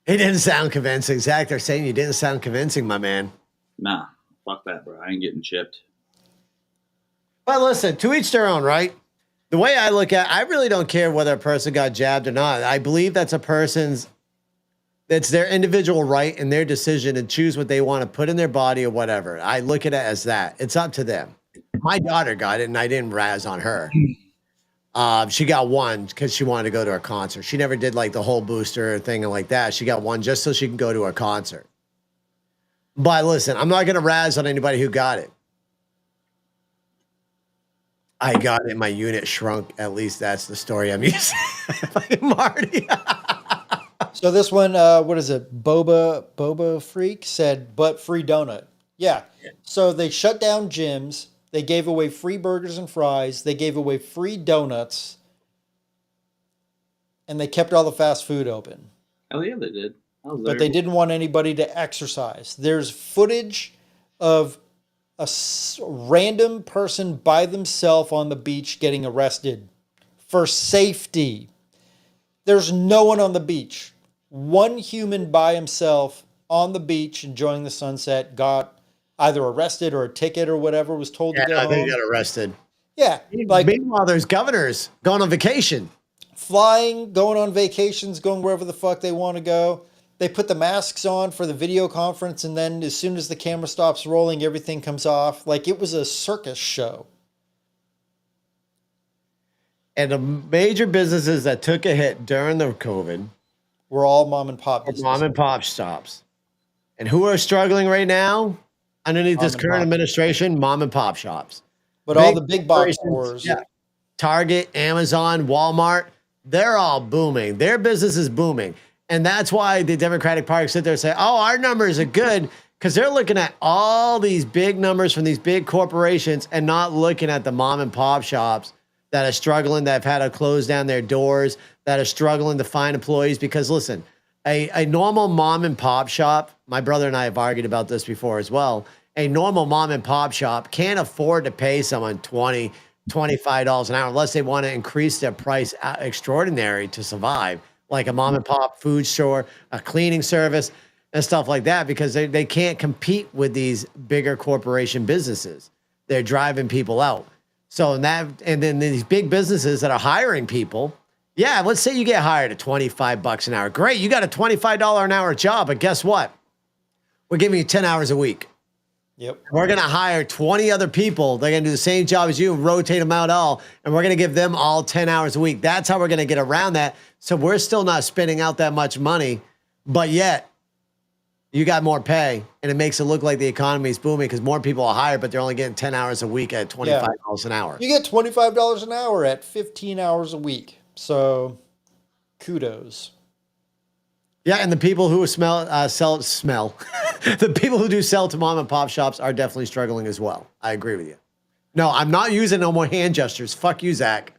He didn't sound convincing. Zach, they're saying you didn't sound convincing, my man. Nah, fuck that, bro. I ain't getting chipped. But listen, to each their own, right? The way I look at it, I really don't care whether a person got jabbed or not. I believe that's their individual right and their decision to choose what they want to put in their body or whatever. I look at it as that. It's up to them. My daughter got it, and I didn't razz on her. She got one because she wanted to go to a concert. She never did like the whole booster thing and like that. She got one just so she can go to a concert. But listen, I'm not going to razz on anybody who got it. I got it. My unit shrunk. At least that's the story I'm using. Marty. So this one, what is it? Boba Freak said, but free donut. Yeah. So they shut down gyms. They gave away free burgers and fries. They gave away free donuts. And they kept all the fast food open. Hell yeah, they did. but they didn't want anybody to exercise. There's footage of a random person by themselves on the beach getting arrested for safety. There's no one on the beach. One human by himself on the beach enjoying the sunset got either arrested or a ticket or whatever, was told to go I think he home. got arrested. Yeah, like Meanwhile, there's governors going on vacation. flying, going on vacations, going wherever the fuck they want to go. They put the masks on for the video conference, and then as soon as the camera stops rolling, everything comes off. Like it was a circus show. And the major businesses that took a hit during the COVID We're all mom and pop were businesses. mom and pop shops. And who are struggling right now underneath this and current pop. administration? Mom and pop shops. But all the big box corporations, wars. yeah. Target, Amazon, Walmart, they're all booming. Their business is booming. And that's why the Democratic Party sit there and say, oh, our numbers are good, because they're looking at all these big numbers from these big corporations and not looking at the mom and pop shops that are struggling, that have had to close down their doors, that are struggling to find employees. Because listen, a normal mom and pop shop, my brother and I have argued about this before as well. A normal mom and pop shop can't afford to pay someone $20, $25 an hour unless they want to increase their price extraordinary to survive, like a mom and pop food store, a cleaning service, and stuff like that, because they can't compete with these bigger corporation businesses. They're driving people out. So and then these big businesses that are hiring people, yeah, let's say you get hired at $25 an hour. Great, you got a $25 an hour job, but guess what? We're giving you 10 hours a week. Yep. We're going to hire 20 other people. They're going to do the same job as you and rotate them out all, and we're going to give them all 10 hours a week. That's how we're going to get around that. So we're still not spending out that much money, but yet you got more pay, and it makes it look like the economy is booming because more people are hired, but they're only getting 10 hours a week at $25 an hour. You get $25 an hour at 15 hours a week. So kudos. Yeah, and the people who sell the people who do sell to mom and pop shops are definitely struggling as well. I agree with you. No, I'm not using no more hand gestures. Fuck you, Zach.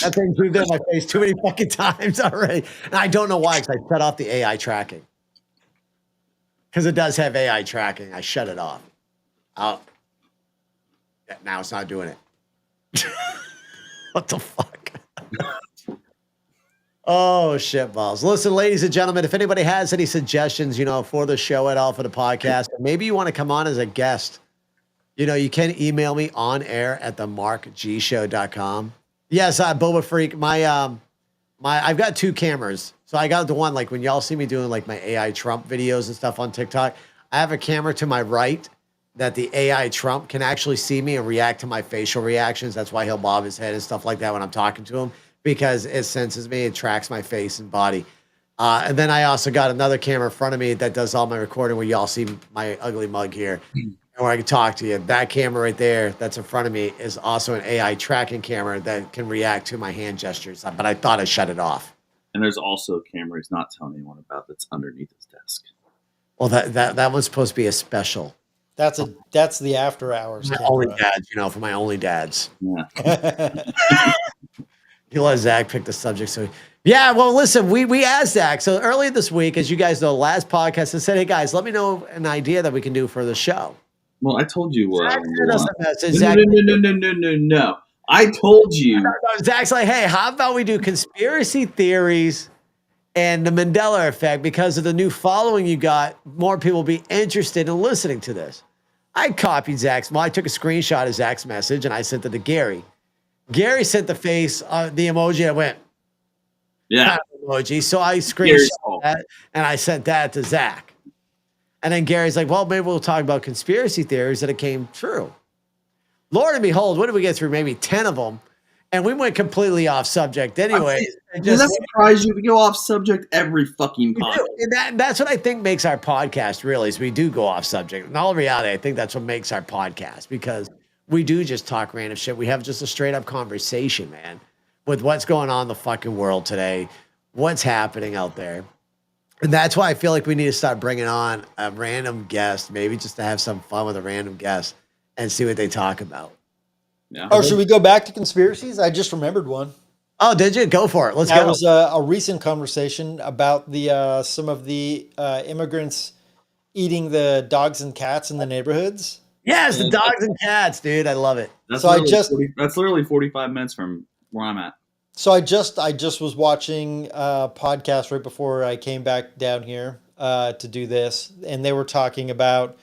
That thing's moved in my face too many fucking times already. And I don't know why, because I shut off the AI tracking. Because it does have AI tracking. I shut it off. Oh. Yeah, now it's not doing it. What the fuck? Oh, shit balls. Listen, ladies and gentlemen, if anybody has any suggestions, for the show at all, for the podcast, or maybe you want to come on as a guest, you can email me on air at themarkgshow.com. Yes, Boba Freak, I've got two cameras. So I got the one, like when y'all see me doing like my AI Trump videos and stuff on TikTok, I have a camera to my right that the AI Trump can actually see me and react to my facial reactions. That's why he'll bob his head and stuff like that when I'm talking to him, because it senses me, it tracks my face and body. And then I also got another camera in front of me that does all my recording where y'all see my ugly mug here and where I can talk to you. That camera right there that's in front of me is also an AI tracking camera that can react to my hand gestures. But I thought I shut it off. And there's also a camera he's not telling anyone about that's underneath his desk. Well, that one's supposed to be a special. That's the after hours. My only dads, for my only dads. Yeah. You let Zach pick the subject. So, yeah, well, listen, we asked Zach. So earlier this week, as you guys know, the last podcast, I said, hey, guys, let me know an idea that we can do for the show. Well, I told you what. Zach sent us a message. No. I told you. Zach's like, hey, how about we do conspiracy theories and the Mandela effect? Because of the new following you got, more people will be interested in listening to this. I copied Zach's. Well, I took a screenshot of Zach's message and I sent it to Gary. Gary sent the face, the emoji that went, yeah, emoji. So I screenshot that and I sent that to Zach. And then Gary's like, well, maybe we'll talk about conspiracy theories that it came true. Lord and behold, what did we get through? Maybe 10 of them. And we went completely off subject anyway. Does that surprise you? We go off subject every fucking podcast. And that's what I think makes our podcast really, is we do go off subject. In all reality, I think that's what makes our podcast, because we do just talk random shit. We have just a straight up conversation, man, with what's going on in the fucking world today, what's happening out there. And that's why I feel like we need to start bringing on a random guest, maybe just to have some fun with a random guest and see what they talk about. Yeah. Oh, should we go back to conspiracies? I just remembered one. Oh, did you? Go for it. Let's That go. was a recent conversation about the some of the immigrants eating the dogs and cats in the neighborhoods. Yes, the Yeah, dogs and cats, dude. I love it. So I just that's literally 45 minutes from where I'm at. So I just was watching a podcast right before I came back down here to do this, and they were talking about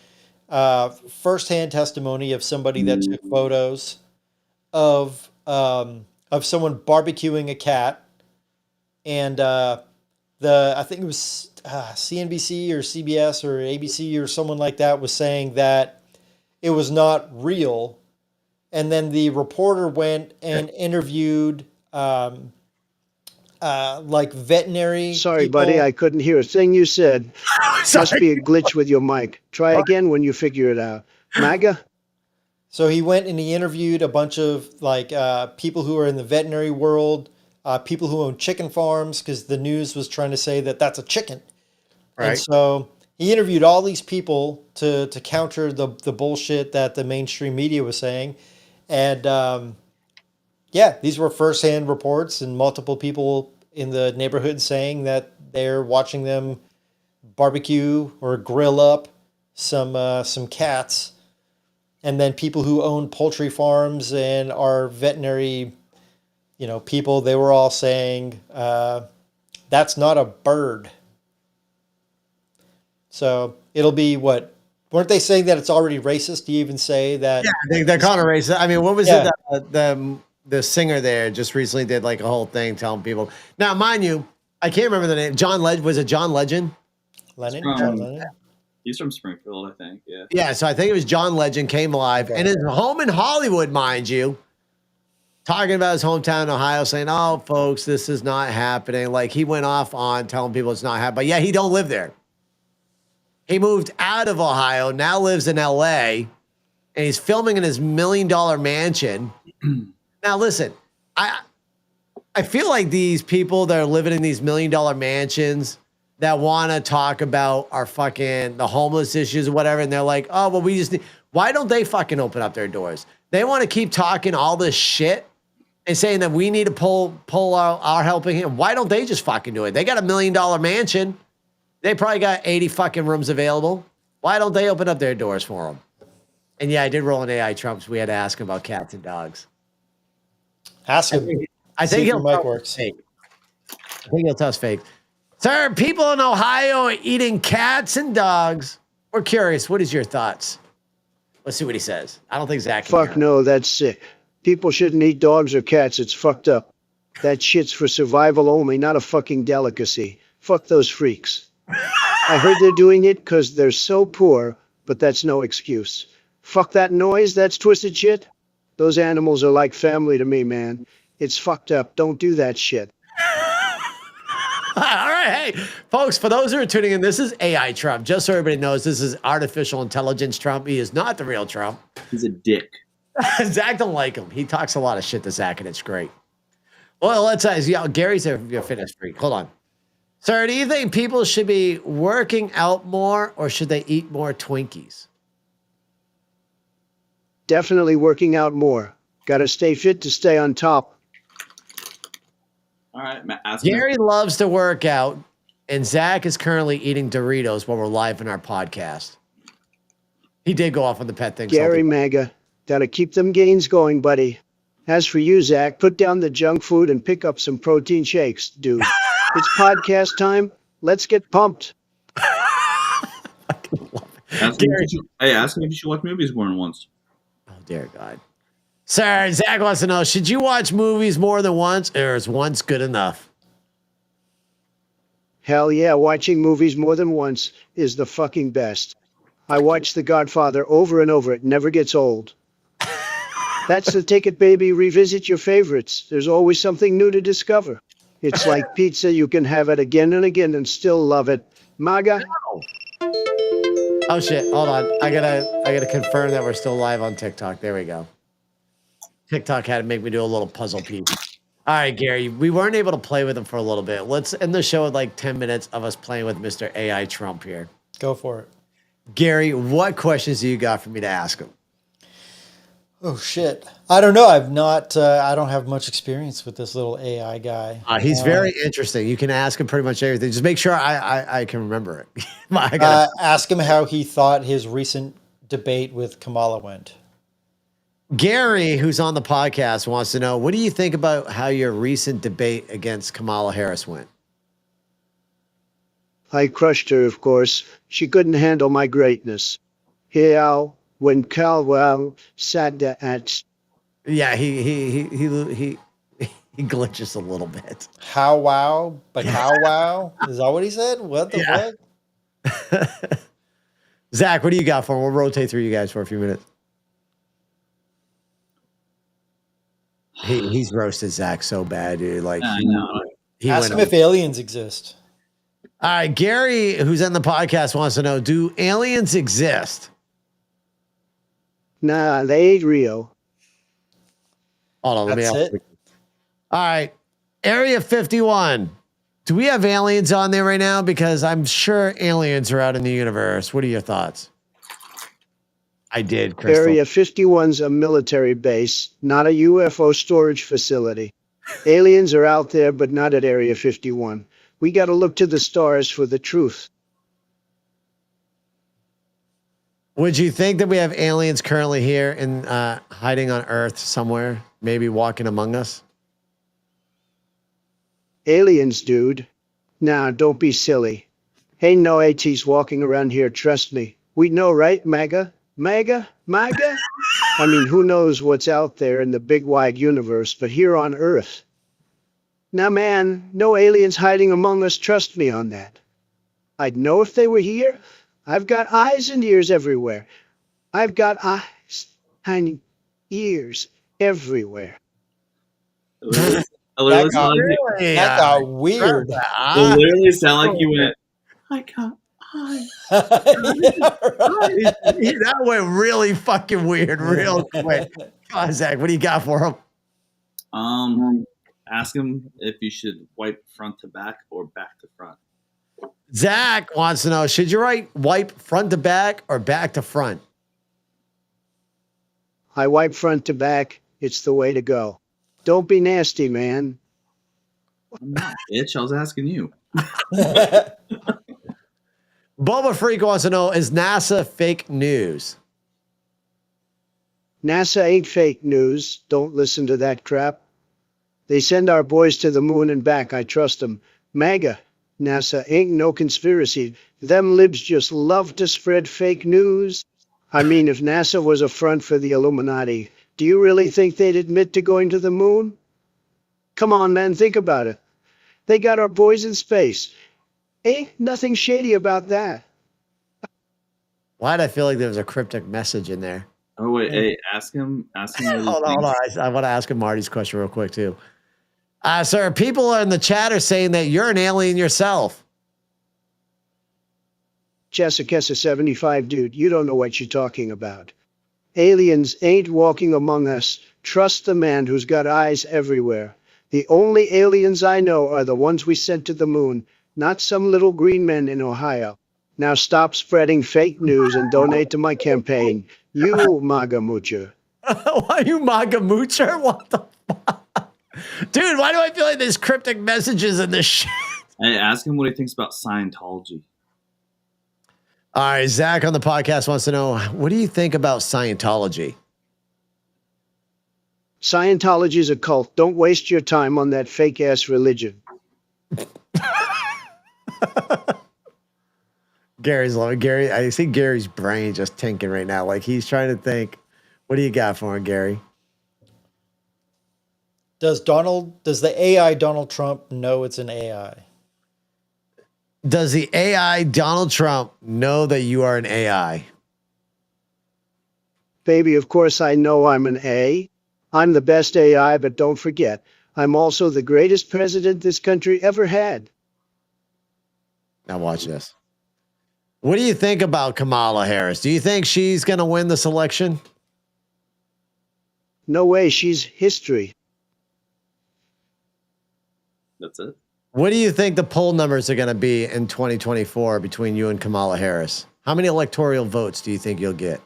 firsthand testimony of somebody that took photos of someone barbecuing a cat, and I think it was CNBC or CBS or ABC or someone like that was saying that it was not real, and then the reporter went and interviewed like veterinary Sorry, people. buddy, I couldn't hear a thing you said. Must Sorry. be a glitch with your mic. Try again when you figure it out. MAGA? So he went and he interviewed a bunch of like people who are in the veterinary world, people who own chicken farms, because the news was trying to say that that's a chicken. And Right. so he interviewed all these people to counter the bullshit that the mainstream media was saying. And yeah, these were firsthand reports and multiple people in the neighborhood saying that they're watching them barbecue or grill up some cats. And then people who own poultry farms and are veterinary, people, they were all saying that's not a bird. So it'll be what? Weren't they saying that it's already racist to even say that? Yeah, they're kind of racist. I mean, what was Yeah. it? The singer there just recently did like a whole thing telling people. Now, mind you, I can't remember the name. John Legend, was it John Legend? Lennon? From- John Lennon? He's from Springfield, I think. Yeah. Yeah, so I think it was John Legend came live Okay. and his home in Hollywood, mind you, talking about his hometown in Ohio, saying, "Oh, folks, this is not happening." Like he went off on telling people it's not happening, but yeah, he don't live there. He moved out of Ohio, now lives in LA, and he's filming in his $1 million mansion. Now, listen, I feel like these people that are living in these $1 million mansions that want to talk about our fucking the homeless issues or whatever, and they're like, "Oh, well, we just need." Why don't they fucking open up their doors? They want to keep talking all this shit and saying that we need to pull our helping hand. Why don't they just fucking do it? They got a $1 million mansion. They probably got 80 fucking rooms available. Why don't they open up their doors for them? And yeah, I did roll an AI Trump, so we had to ask him about cats and dogs. Ask him. I See think if he'll your mic tell us works. fake. I think he'll tell us fake. Sir, people in Ohio are eating cats and dogs. We're curious. What is your thoughts? Let's see what he says. I don't think Zach can Fuck hear him. no, that's sick. People shouldn't eat dogs or cats. It's fucked up. That shit's for survival only, not a fucking delicacy. Fuck those freaks. I heard they're doing it because they're so poor, but that's no excuse. Fuck that noise. That's twisted shit. Those animals are like family to me, man. It's fucked up. Don't do that shit. All right, hey, folks, for those who are tuning in, this is AI Trump. Just so everybody knows, this is artificial intelligence Trump. He is not the real Trump. He's a dick. Zach don't like him. He talks a lot of shit to Zach, and it's great. Well, let's Gary's a fitness freak. Hold on. Sir, do you think people should be working out more or should they eat more Twinkies? Definitely working out more. Gotta stay fit to stay on top. All right, Matt, ask him. Gary loves to work out, and Zach is currently eating Doritos while we're live in our podcast. He did go off on the pet thing. Gary MAGA. Gotta keep them gains going, buddy. As for you, Zach, put down the junk food and pick up some protein shakes, dude. It's podcast time. Let's get pumped. Ask him ask him if you should watch movies more than once. Oh, dear God. Sir, Zach wants to know, should you watch movies more than once or is once good enough? Hell yeah, watching movies more than once is the fucking best. I watch The Godfather over and over. It never gets old. That's the ticket, baby. Revisit your favorites. There's always something new to discover. It's like pizza. You can have it again and again and still love it. MAGA? Oh shit! Hold on. I gotta confirm that we're still live on TikTok. There we go. TikTok had to make me do a little puzzle piece. All right, Gary. We weren't able to play with him for a little bit. Let's end the show with like 10 minutes of us playing with Mr. AI Trump here. Go for it. Gary, what questions do you got for me to ask him? Oh shit! I don't know. I've not. I don't have much experience with this little AI guy. He's very interesting. You can ask him pretty much everything. Just make sure I can remember it. I gotta, Ask him how he thought his recent debate with Kamala went. Gary, who's on the podcast, wants to know, what do you think about how your recent debate against Kamala Harris went? I crushed her, of course. She couldn't handle my greatness. Here, when Calwell sat at Yeah, he glitches a little bit. How wow, but how wow? Is that what he said? What the fuck? Zach, what do you got for him? We'll rotate through you guys for a few minutes. He's roasted Zach so bad, dude. Like, I know. Ask him if aliens exist. All right, Gary, who's on the podcast, wants to know, do aliens exist? Nah, they ain't real. Hold on, let me That's ask. it? All right, Area 51. Do we have aliens on there right now? Because I'm sure aliens are out in the universe. What are your thoughts? I did, Crystal. Area 51's a military base, not a UFO storage facility. Aliens are out there, but not at Area 51. We got to look to the stars for the truth. Would you think that we have aliens currently here and hiding on Earth somewhere, maybe walking among us? Aliens, dude. Nah, don't be silly. Ain't no ATs walking around here, trust me. We know, right, MAGA? MAGA? MAGA? I mean, who knows what's out there in the big wide universe, but here on Earth. Now, man, no aliens hiding among us, trust me on that. I'd know if they were here. I've got eyes and ears everywhere. I've got eyes and ears everywhere. That That got weird. literally sound like you went, I got eyes. That went really fucking weird, real quick. Come on, Zach, what do you got for him? Ask him if you should wipe front to back or back to front. Zach wants to know, should you wipe front to back or back to front? I wipe front to back. It's the way to go. Don't be nasty, man. I'm not, bitch. I was asking you. Bubba Freak wants to know, is NASA fake news? NASA ain't fake news. Don't listen to that crap. They send our boys to the moon and back. I trust them. MAGA. NASA ain't no conspiracy. Them libs just love to spread fake news. I mean, if NASA was a front for the Illuminati, do you really think they'd admit to going to the moon? Come on, man, think about it. They got our boys in space. Ain't nothing shady about that. Why did I feel like there was a cryptic message in there? Oh wait, hey, ask him. Ask him. Hold on. I want to ask him Marty's question real quick too. Sir, people in the chat are saying that you're an alien yourself. Jessica 75, dude, you don't know what you're talking about. Aliens ain't walking among us. Trust the man who's got eyes everywhere. The only aliens I know are the ones we sent to the moon, not some little green men in Ohio. Now stop spreading fake news and donate to my campaign. You MAGA moocher. Why you MAGA moocher? What the fuck? Dude, why do I feel like there's cryptic messages in this shit? Hey, ask him what he thinks about Scientology. All right, Zach on the podcast wants to know, what do you think about Scientology? Scientology's a cult. Don't waste your time on that fake-ass religion. Gary's loving Gary. I see Gary's brain just tinking right now. Like he's trying to think, what do you got for him, Gary? Does the AI Donald Trump know it's an AI? Does the AI Donald Trump know that you are an AI? Baby, of course I know I'm an A. I'm the best AI, but don't forget, I'm also the greatest president this country ever had. Now watch this. What do you think about Kamala Harris? Do you think she's going to win this election? No way, she's history. That's it. What do you think the poll numbers are going to be in 2024 between you and Kamala Harris? How many electoral votes do you think you'll get?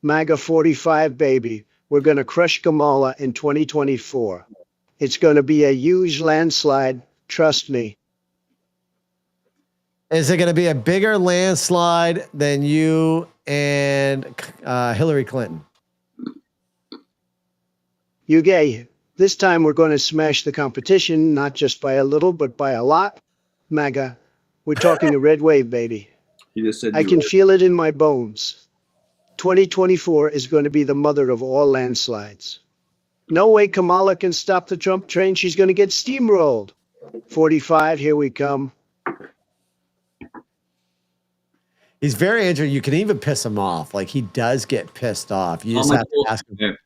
MAGA 45, baby. We're going to crush Kamala in 2024. It's going to be a huge landslide. Trust me. Is it going to be a bigger landslide than you and Hillary Clinton? You gay. This time we're going to smash the competition, not just by a little, but by a lot. MAGA, we're talking a red wave, baby. He just said I can feel it in my bones. 2024 is going to be the mother of all landslides. No way Kamala can stop the Trump train. She's going to get steamrolled. 45, here we come. He's very interesting. You can even piss him off. Like, he does get pissed off. You just have to ask him.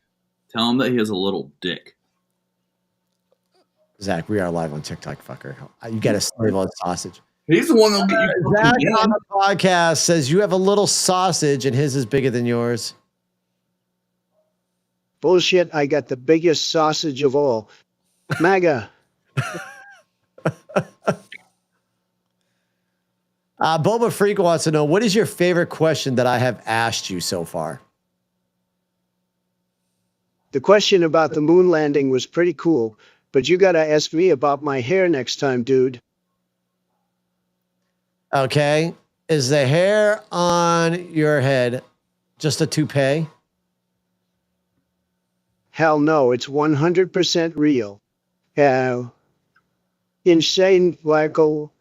Tell him that he has a little dick. Zach, we are live on TikTok, fucker. You got to slave on sausage. He's the one that'll get you. Zach on the podcast says you have a little sausage and his is bigger than yours. Bullshit, I got the biggest sausage of all. MAGA. Boba Freak wants to know, what is your favorite question that I have asked you so far? The question about the moon landing was pretty cool, but you got to ask me about my hair next time, dude. Okay. Is the hair on your head just a toupee? Hell no, it's 100% real. Insane, Michael.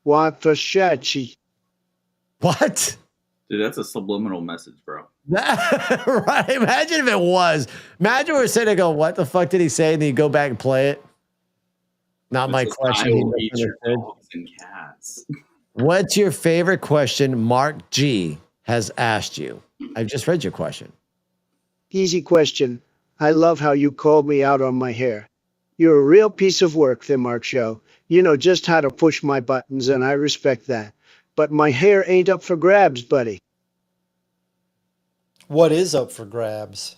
What the shit? What? Dude, that's a subliminal message, bro. Right. Imagine if it was. Imagine we're sitting and go, what the fuck did he say? And then you go back and play it. Not my question. I will eat your dogs and cats. What's your favorite question Mark G has asked you? I've just read your question. Easy question. I love how you called me out on my hair. You're a real piece of work, the Mark Show. You know just how to push my buttons, and I respect that. But my hair ain't up for grabs, buddy. What is up for grabs?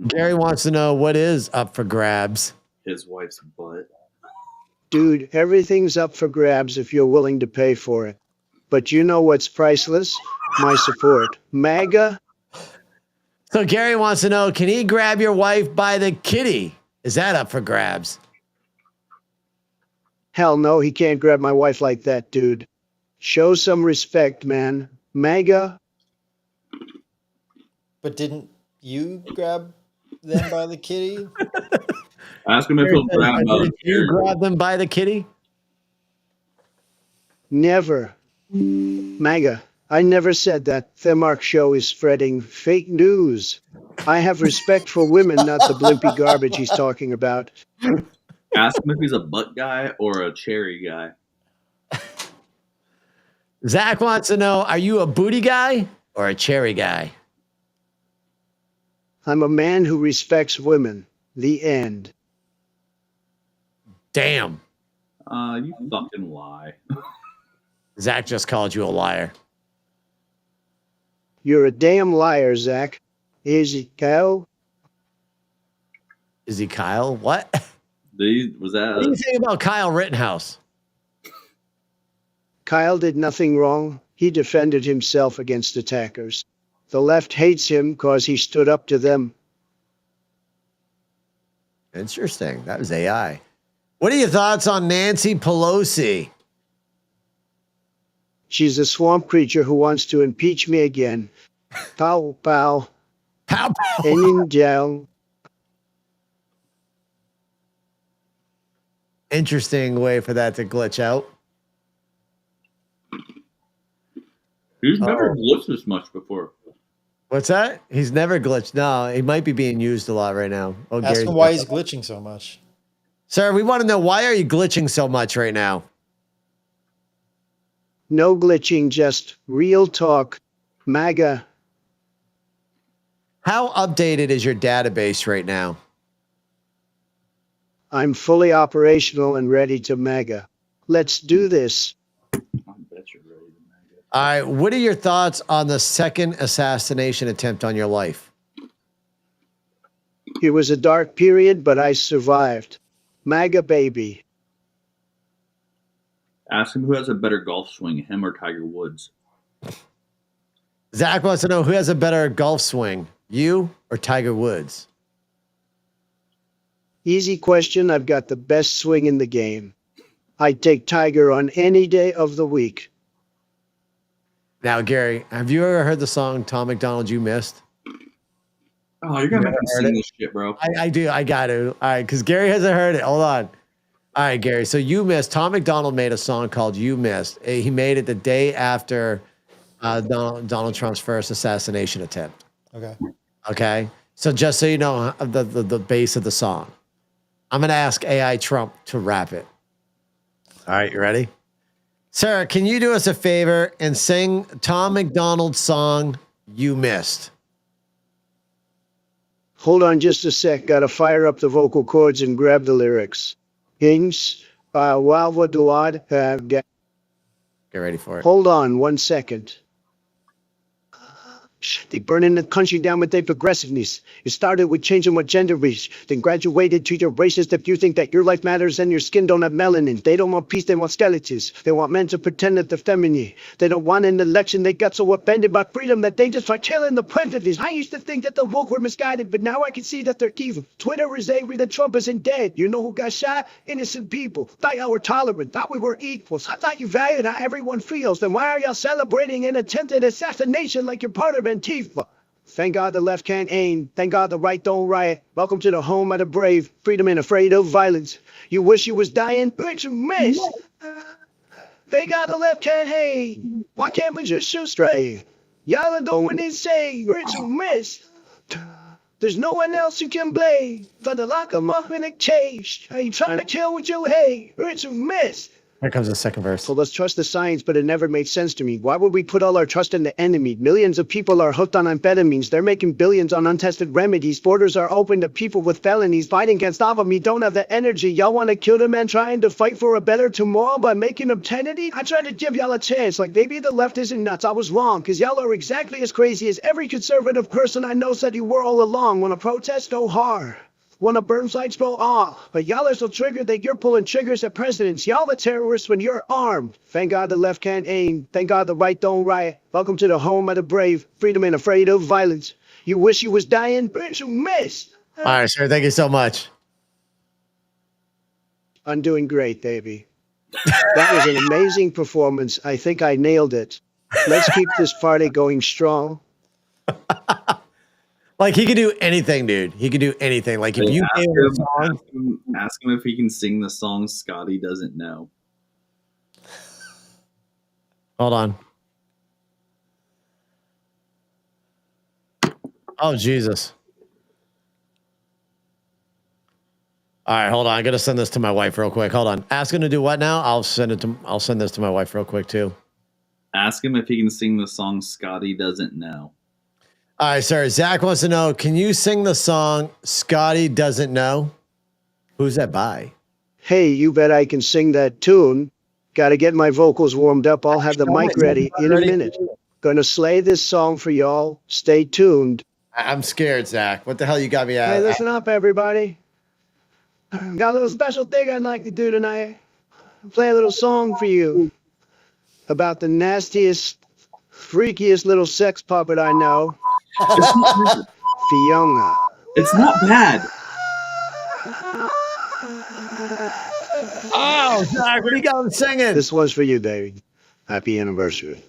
Gary wants to know, what is up for grabs? His wife's butt. Dude, everything's up for grabs if you're willing to pay for it. But you know what's priceless? My support. MAGA? So Gary wants to know, can he grab your wife by the kitty? Is that up for grabs? Hell no, he can't grab my wife like that, dude. Show some respect, man. MAGA? But didn't you grab them by the kitty? Ask him if he'll grab Did you grab them by the kitty? Never. MAGA, I never said that. The Mark Show is spreading fake news. I have respect for women, not the blimpy garbage he's talking about. Ask him if he's a butt guy or a cherry guy. Zach wants to know, are you a booty guy or a cherry guy? I'm a man who respects women. The end. Damn. You fucking lie. Zach just called you a liar. You're a damn liar, Zach. Is he Kyle? Is he Kyle? What? Was that? What do you think about Kyle Rittenhouse? Kyle did nothing wrong. He defended himself against attackers. The left hates him because he stood up to them. Interesting. That was AI. What are your thoughts on Nancy Pelosi? She's a swamp creature who wants to impeach me again. Pow, pow. Pow, pow. And in jail. Interesting way for that to glitch out. He's never glitched this much before. What's that? He's never glitched. No, he might be being used a lot right now. Oh, Ask him why he's glitching so much. Sir, we want to know, why are you glitching so much right now? No glitching, just real talk. MAGA. How updated is your database right now? I'm fully operational and ready to MAGA. Let's do this. I bet you're ready to make it. All right. What are your thoughts on the second assassination attempt on your life? It was a dark period, but I survived. MAGA baby. Ask him who has a better golf swing, him or Tiger Woods. Zach wants to know who has a better golf swing, you or Tiger Woods? Easy question. I've got the best swing in the game. I'd take Tiger on any day of the week. Now, Gary, have you ever heard the song Tom McDonald You Missed? Oh, you're gonna make me heard sing it? this shit, bro. I do. I got to. All right, because Gary hasn't heard it. Hold on. All right, Gary. So You Missed. Tom McDonald made a song called You Missed. He made it the day after Donald Trump's first assassination attempt. Okay. Okay. So just so you know the base of the song, I'm going to ask AI Trump to rap it. All right. You ready? Sarah, can you do us a favor and sing Tom McDonald's song, You Missed? Hold on just a sec. Gotta fire up the vocal cords and grab the lyrics. Kings, what do I have? Get ready for it. Hold on 1 second. They burning the country down with their progressiveness. It started with changing what gender is, then graduated to your racist if you think that your life matters and your skin don't have melanin. They don't want peace, they want skeletons. They want men to pretend that they're feminine. They don't want an election. They got so offended by freedom that they just start killing the prejudice. I used to think that the woke were misguided, but now I can see that they're evil. Twitter is angry that Trump isn't dead. You know who got shot? Innocent people. Thought y'all were tolerant. Thought we were equals. I thought you valued how everyone feels. Then why are y'all celebrating an attempted assassination like you're part of Antifa? Thank God the left can't aim. Thank God the right don't riot. Welcome to the home of the brave. Freedom and afraid of violence. You wish you was dying, but you missed. Thank God the left can't hate. Why can't we just shoot straight? Y'all are doing insane. But you missed. There's no one else you can blame for the lock 'em up in exchange. Are you trying to kill what you hate? But you missed. Here comes the second verse. So let's trust the science, but it never made sense to me. Why would we put all our trust in the enemy? Millions of people are hooked on amphetamines. They're making billions on untested remedies. Borders are open to people with felonies. Fighting can't stop them. You don't have the energy. Y'all want to kill the man trying to fight for a better tomorrow by making him tenity? I tried to give y'all a chance. Like maybe the left isn't nuts. I was wrong, because y'all are exactly as crazy as every conservative person I know said you were all along. When a protest, go hard. When a burn sites go off. But y'all are so triggered that you're pulling triggers at presidents. Y'all the terrorists when you're armed. Thank God the left can't aim. Thank God the right don't riot. Welcome to the home of the brave. Freedom and afraid of violence. You wish you was dying, but you missed. All right, sir. Thank you so much. I'm doing great, baby. That was an amazing performance. I think I nailed it. Let's keep this party going strong. Like he could do anything, dude. He could do anything. Like if you gave him a song, ask him if he can sing the song Scotty Doesn't Know. hold on. Oh Jesus. All right, hold on. I gotta send this to my wife real quick. Hold on. Ask him to do what now? I'll send this to my wife real quick too. Ask him if he can sing the song Scotty Doesn't Know. All right, sir. Zach wants to know, can you sing the song Scotty Doesn't Know? Who's that by? Hey, you bet I can sing that tune. Gotta get my vocals warmed up. I'll have the mic ready in a minute. Gonna slay this song for y'all. Stay tuned. I'm scared, Zach. What the hell you got me at? Hey, listen up, everybody. Got a little special thing I'd like to do tonight. Play a little song for you about the nastiest, freakiest little sex puppet I know. Fiona. It's not bad. Oh, Zach, what do you got him singing? This one's for you, baby. Happy anniversary.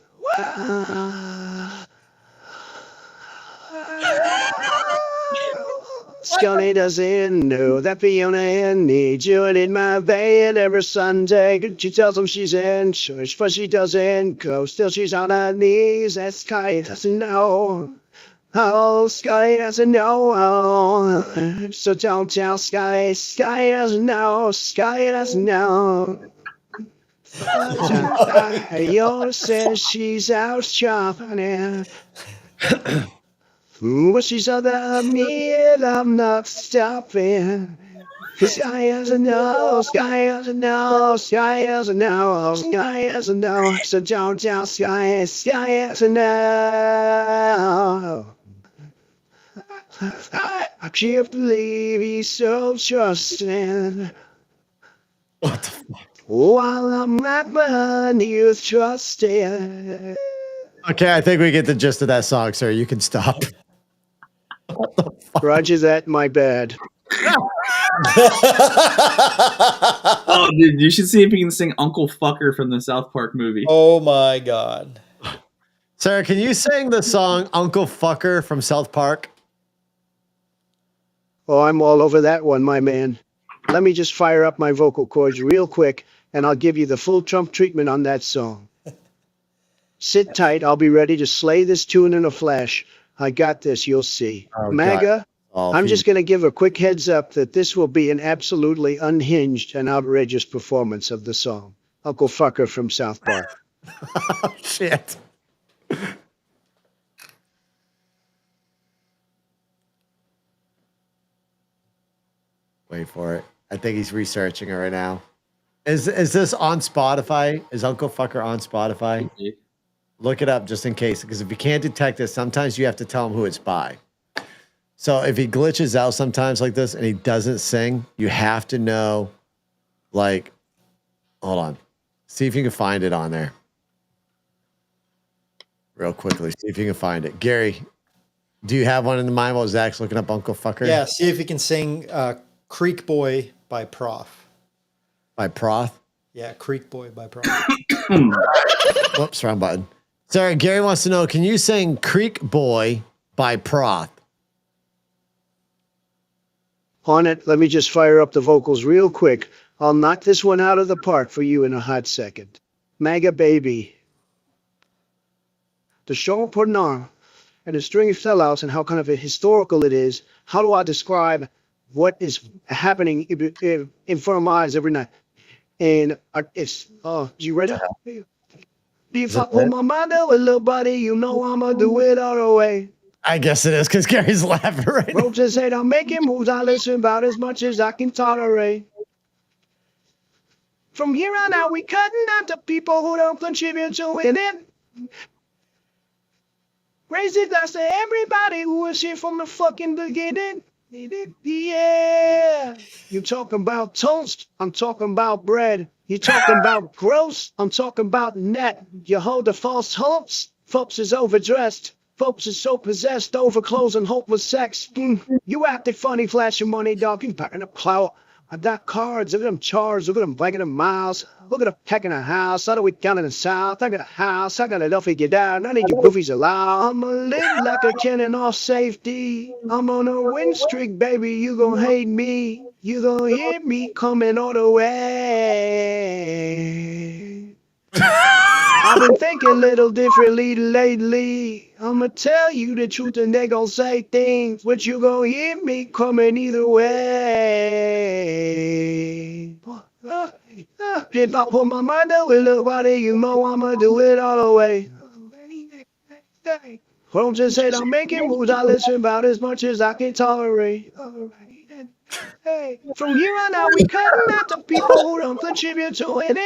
Scotty doesn't know that Fiona needs you in my bed every Sunday. She tells him she's in church, but she doesn't go. Still, she's on her knees. That Scotty doesn't know. Oh, Scotty doesn't know. So don't tell Scotty. Scotty doesn't know. Scotty doesn't know. Fiona says she's out shopping. But she's other me and I'm not stopping. Sky doesn't know, Sky doesn't know, Sky doesn't know, Sky doesn't know. So don't tell Sky, Sky doesn't know. I can't believe he's so trusting. What the fuck? While I'm not money, you trusting. Okay, I think we get the gist of that song, sir. You can stop. Roger that, my bad. Oh, dude, you should see if you can sing Uncle Fucker from the South Park movie. Oh my God. Sir, can you sing the song Uncle Fucker from South Park? Oh, I'm all over that one, my man. Let me just fire up my vocal cords real quick, and I'll give you the full Trump treatment on that song. Sit tight. I'll be ready to slay this tune in a flash. I got this. You'll see. Oh, MAGA, God. I'm just going to give a quick heads up that this will be an absolutely unhinged and outrageous performance of the song. Uncle Fucker from South Park. Oh, shit. Wait for it. I think he's researching it right now. Is this on Spotify? Is Uncle Fucker on Spotify? Look it up just in case, because if you can't detect it, sometimes you have to tell him who it's by. So if he glitches out sometimes like this and he doesn't sing, you have to know, like, hold on. See if you can find it on there. Real quickly. See if you can find it. Gary, do you have one in the mind while Zach's looking up Uncle Fucker? Yeah, see if you can sing Creek Boy by Prof. By Proth? Yeah, Creek Boy by Prof. Whoops, wrong button. Sorry, Gary wants to know, can you sing Creek Boy by Proth? On it, let me just fire up the vocals real quick. I'll knock this one out of the park for you in a hot second. MAGA baby. The show putting on and a string of sellouts and how kind of historical it is. How do I describe what is happening in front of my eyes every night? And it's, you ready? If I put my mind out with little buddy, you know I'ma do it all the way. I guess it is because Gary's laughing right now. Ropes just say I'm making moves, I listen about as much as I can tolerate. From here on out, we cutting out to people who don't contribute to it. Raise it glass to everybody who was here from the fucking beginning. Yeah. You talking about toast, I'm talking about bread. You talking about gross, I'm talking about net. You hold the false hopes, folks is overdressed. Folks is so possessed over clothes and hope with sex. You acted funny, flashing money, dog. You packing up clout. I got cards. Look at them charts. Look at them blanking them miles. Look at them packing a house. How do we down in the south? I got a house. I got enough to get down. None of you goofies allowed. I'ma live like a cannon off safety. I'm on a win streak, baby. You gon' hate me. You gon' hear me coming all the way. I've been thinking a little differently lately. I'ma tell you the truth and they gon' say things, but you gon' hear me coming either way. If I put my mind out with nobody, you know I'ma do it all the way. Don't just say I'm making moves, I listen about as much as I can tolerate. Hey, from here on out, we cutting out the people who don't contribute to it.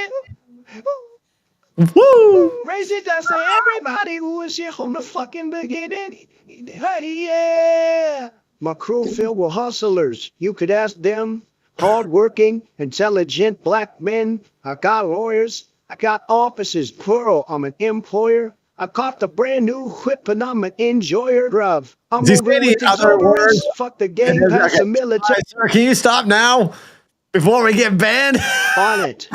Woo! Raise it down to everybody who was here from the fucking beginning. Yeah. My crew filled with hustlers. You could ask them. Hard-working, intelligent black men. I got lawyers. I got offices. Plural. I'm an employer. I caught the brand new whip and I'm an enjoyer, bruv. I'm moving with these other words. Fuck the game past the military. Sir, can you stop now before we get banned? On it.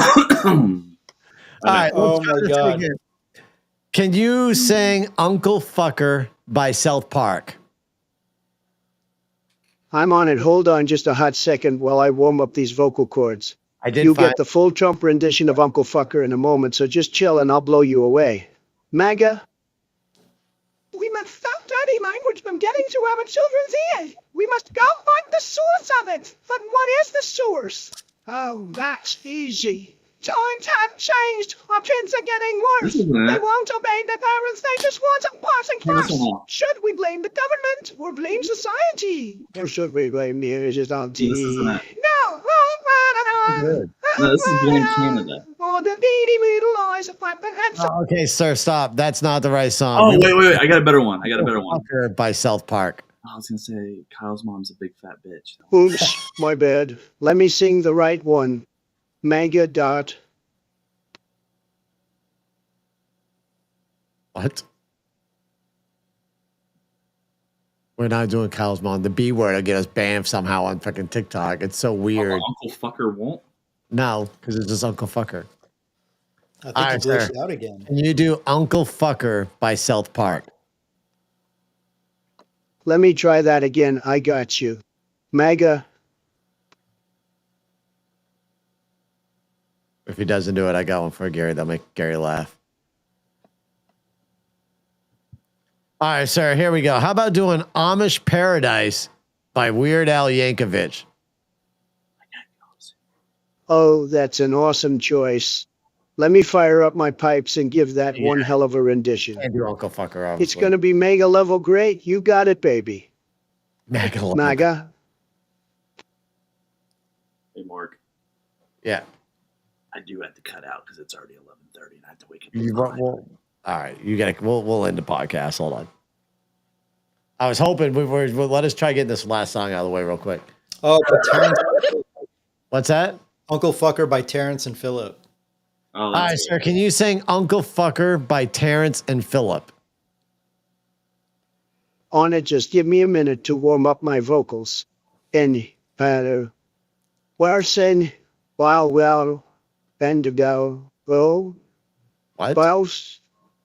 All right. Oh my God. Can you sing Uncle Fucker by South Park? I'm on it. Hold on just a hot second while I warm up these vocal cords. I did You'll find get the full Trump rendition of Uncle Fucker in a moment, so just chill and I'll blow you away. MAGA? We must stop dirty language from getting to our children's ears. We must go find the source of it. But what is the source? Oh, that's easy. Times have changed. Our kids are getting worse. They won't obey their parents. They just want a passing class. Should we blame the government or blame society? Or should we blame the ages on TV? No. No, this is Blame Canada. Or the beady little eyes of my parents. Okay, sir, stop. That's not the right song. Oh, wait. I got a better one. Fucker by South Park. I was going to say Kyle's mom's a big fat bitch. Oops, my bad. Let me sing the right one. MAGA dot. What? We're not doing Kyle's mom. The B word will get us banned somehow on fucking TikTok. It's so weird. Uncle Fucker won't? No, because it's just Uncle Fucker. I think All he right, glitched sir. out again. Can you do Uncle Fucker by South Park? Let me try that again. I got you. MAGA. If he doesn't do it, I got one for Gary. That'll make Gary laugh. All right, sir. Here we go. How about doing Amish Paradise by Weird Al Yankovic? Oh, that's an awesome choice. Let me fire up my pipes and give that one hell of a rendition. Can't do Uncle Fucker, obviously. It's going to be mega level great. You got it, baby. MAGA. Hey, Mark. Yeah. I do have to cut out because it's already 11:30 and I have to wake up. All right. You got to. We'll end the podcast. Hold on. I was hoping let us try getting this last song out of the way real quick. Oh, but Terrence, What's that? Uncle Fucker by Terrence and Phillip. Oh, All right, sir. Can you sing Uncle Fucker by Terrence and Phillip? On it, just give me a minute to warm up my vocals. And Warsen, well, Bendigo, go, What? Baus,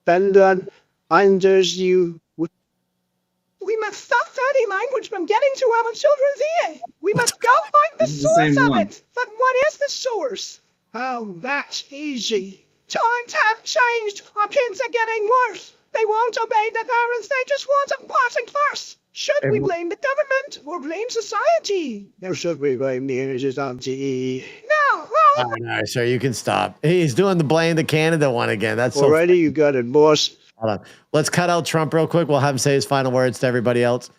Bendan, Anders, you. We must stop dirty language from getting to our children's ear. We must go find the This is the same source of one. it. But what is the source? Oh, that's easy. Times have changed. Our kids are getting worse. They won't obey their parents. They just want a passing first. Should we blame the government or blame society? No, should we blame the society? No. All right, sir. You can stop. He's doing the blame the Canada one again. That's so. Alrighty, you got it, boss. Hold on. Let's cut out Trump real quick. We'll have him say his final words to everybody else.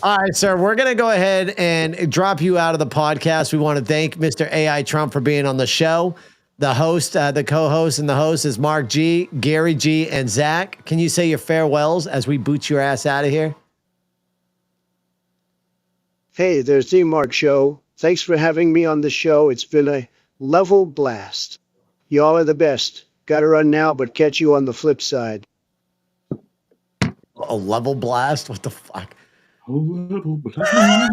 All right, sir. We're going to go ahead and drop you out of the podcast. We want to thank Mr. AI Trump for being on the show. The host, the co-host, and the host is Mark G, Gary G, and Zach. Can you say your farewells as we boot your ass out of here? Hey, there's the Mark Show. Thanks for having me on the show. It's been a level blast. Y'all are the best. Gotta run now, but catch you on the flip side. A level blast? What the fuck? Oh, All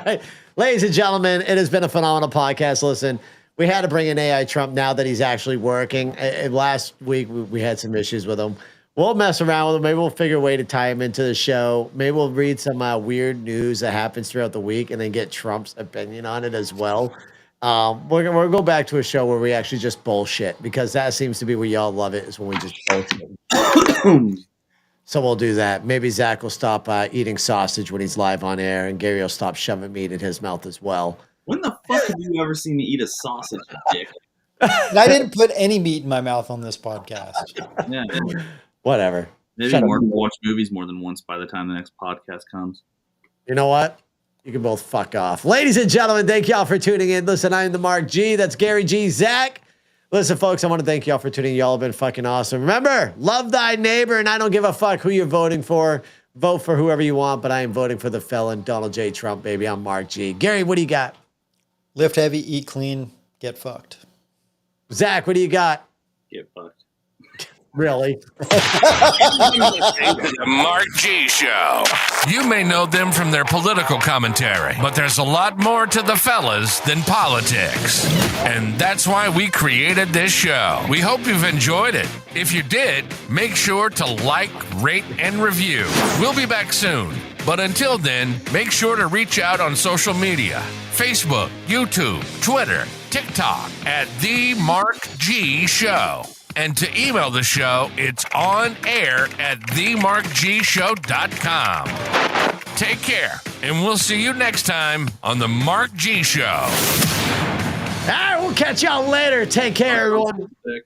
right. Ladies and gentlemen, it has been a phenomenal podcast. Listen, we had to bring in AI Trump now that he's actually working. Last week, we had some issues with him. We'll mess around with him. Maybe we'll figure a way to tie him into the show. Maybe we'll read some weird news that happens throughout the week and then get Trump's opinion on it as well. We're going to go back to a show where we actually just bullshit, because that seems to be where y'all love it, is when we just bullshit. So we'll do that. Maybe Zach will stop eating sausage when he's live on air, and Gary will stop shoving meat in his mouth as well. When the fuck have you ever seen me eat a sausage, you dick? And I didn't put any meat in my mouth on this podcast. Yeah, Whatever. maybe Shut up. Mark will watch movies more than once by the time the next podcast comes. You know what? You can both fuck off. Ladies and gentlemen, thank y'all for tuning in. Listen, I'm the Mark G. That's Gary G. Zach. Listen, folks, I want to thank y'all for tuning in. Y'all have been fucking awesome. Remember, love thy neighbor, and I don't give a fuck who you're voting for. Vote for whoever you want, but I am voting for the felon, Donald J. Trump, baby. I'm Mark G. Gary, what do you got? Lift heavy, eat clean, get fucked. Zach, what do you got? Get fucked. Really? The Mark G Show. You may know them from their political commentary, but there's a lot more to the fellas than politics. And that's why we created this show. We hope you've enjoyed it. If you did, make sure to like, rate, and review. We'll be back soon. But until then, make sure to reach out on social media. Facebook, YouTube, Twitter, TikTok at The Mark G Show. And to email the show, it's on air at themarkgshow.com. Take care, and we'll see you next time on The Mark G Show. All right, we'll catch y'all later. Take care, everyone. Dick.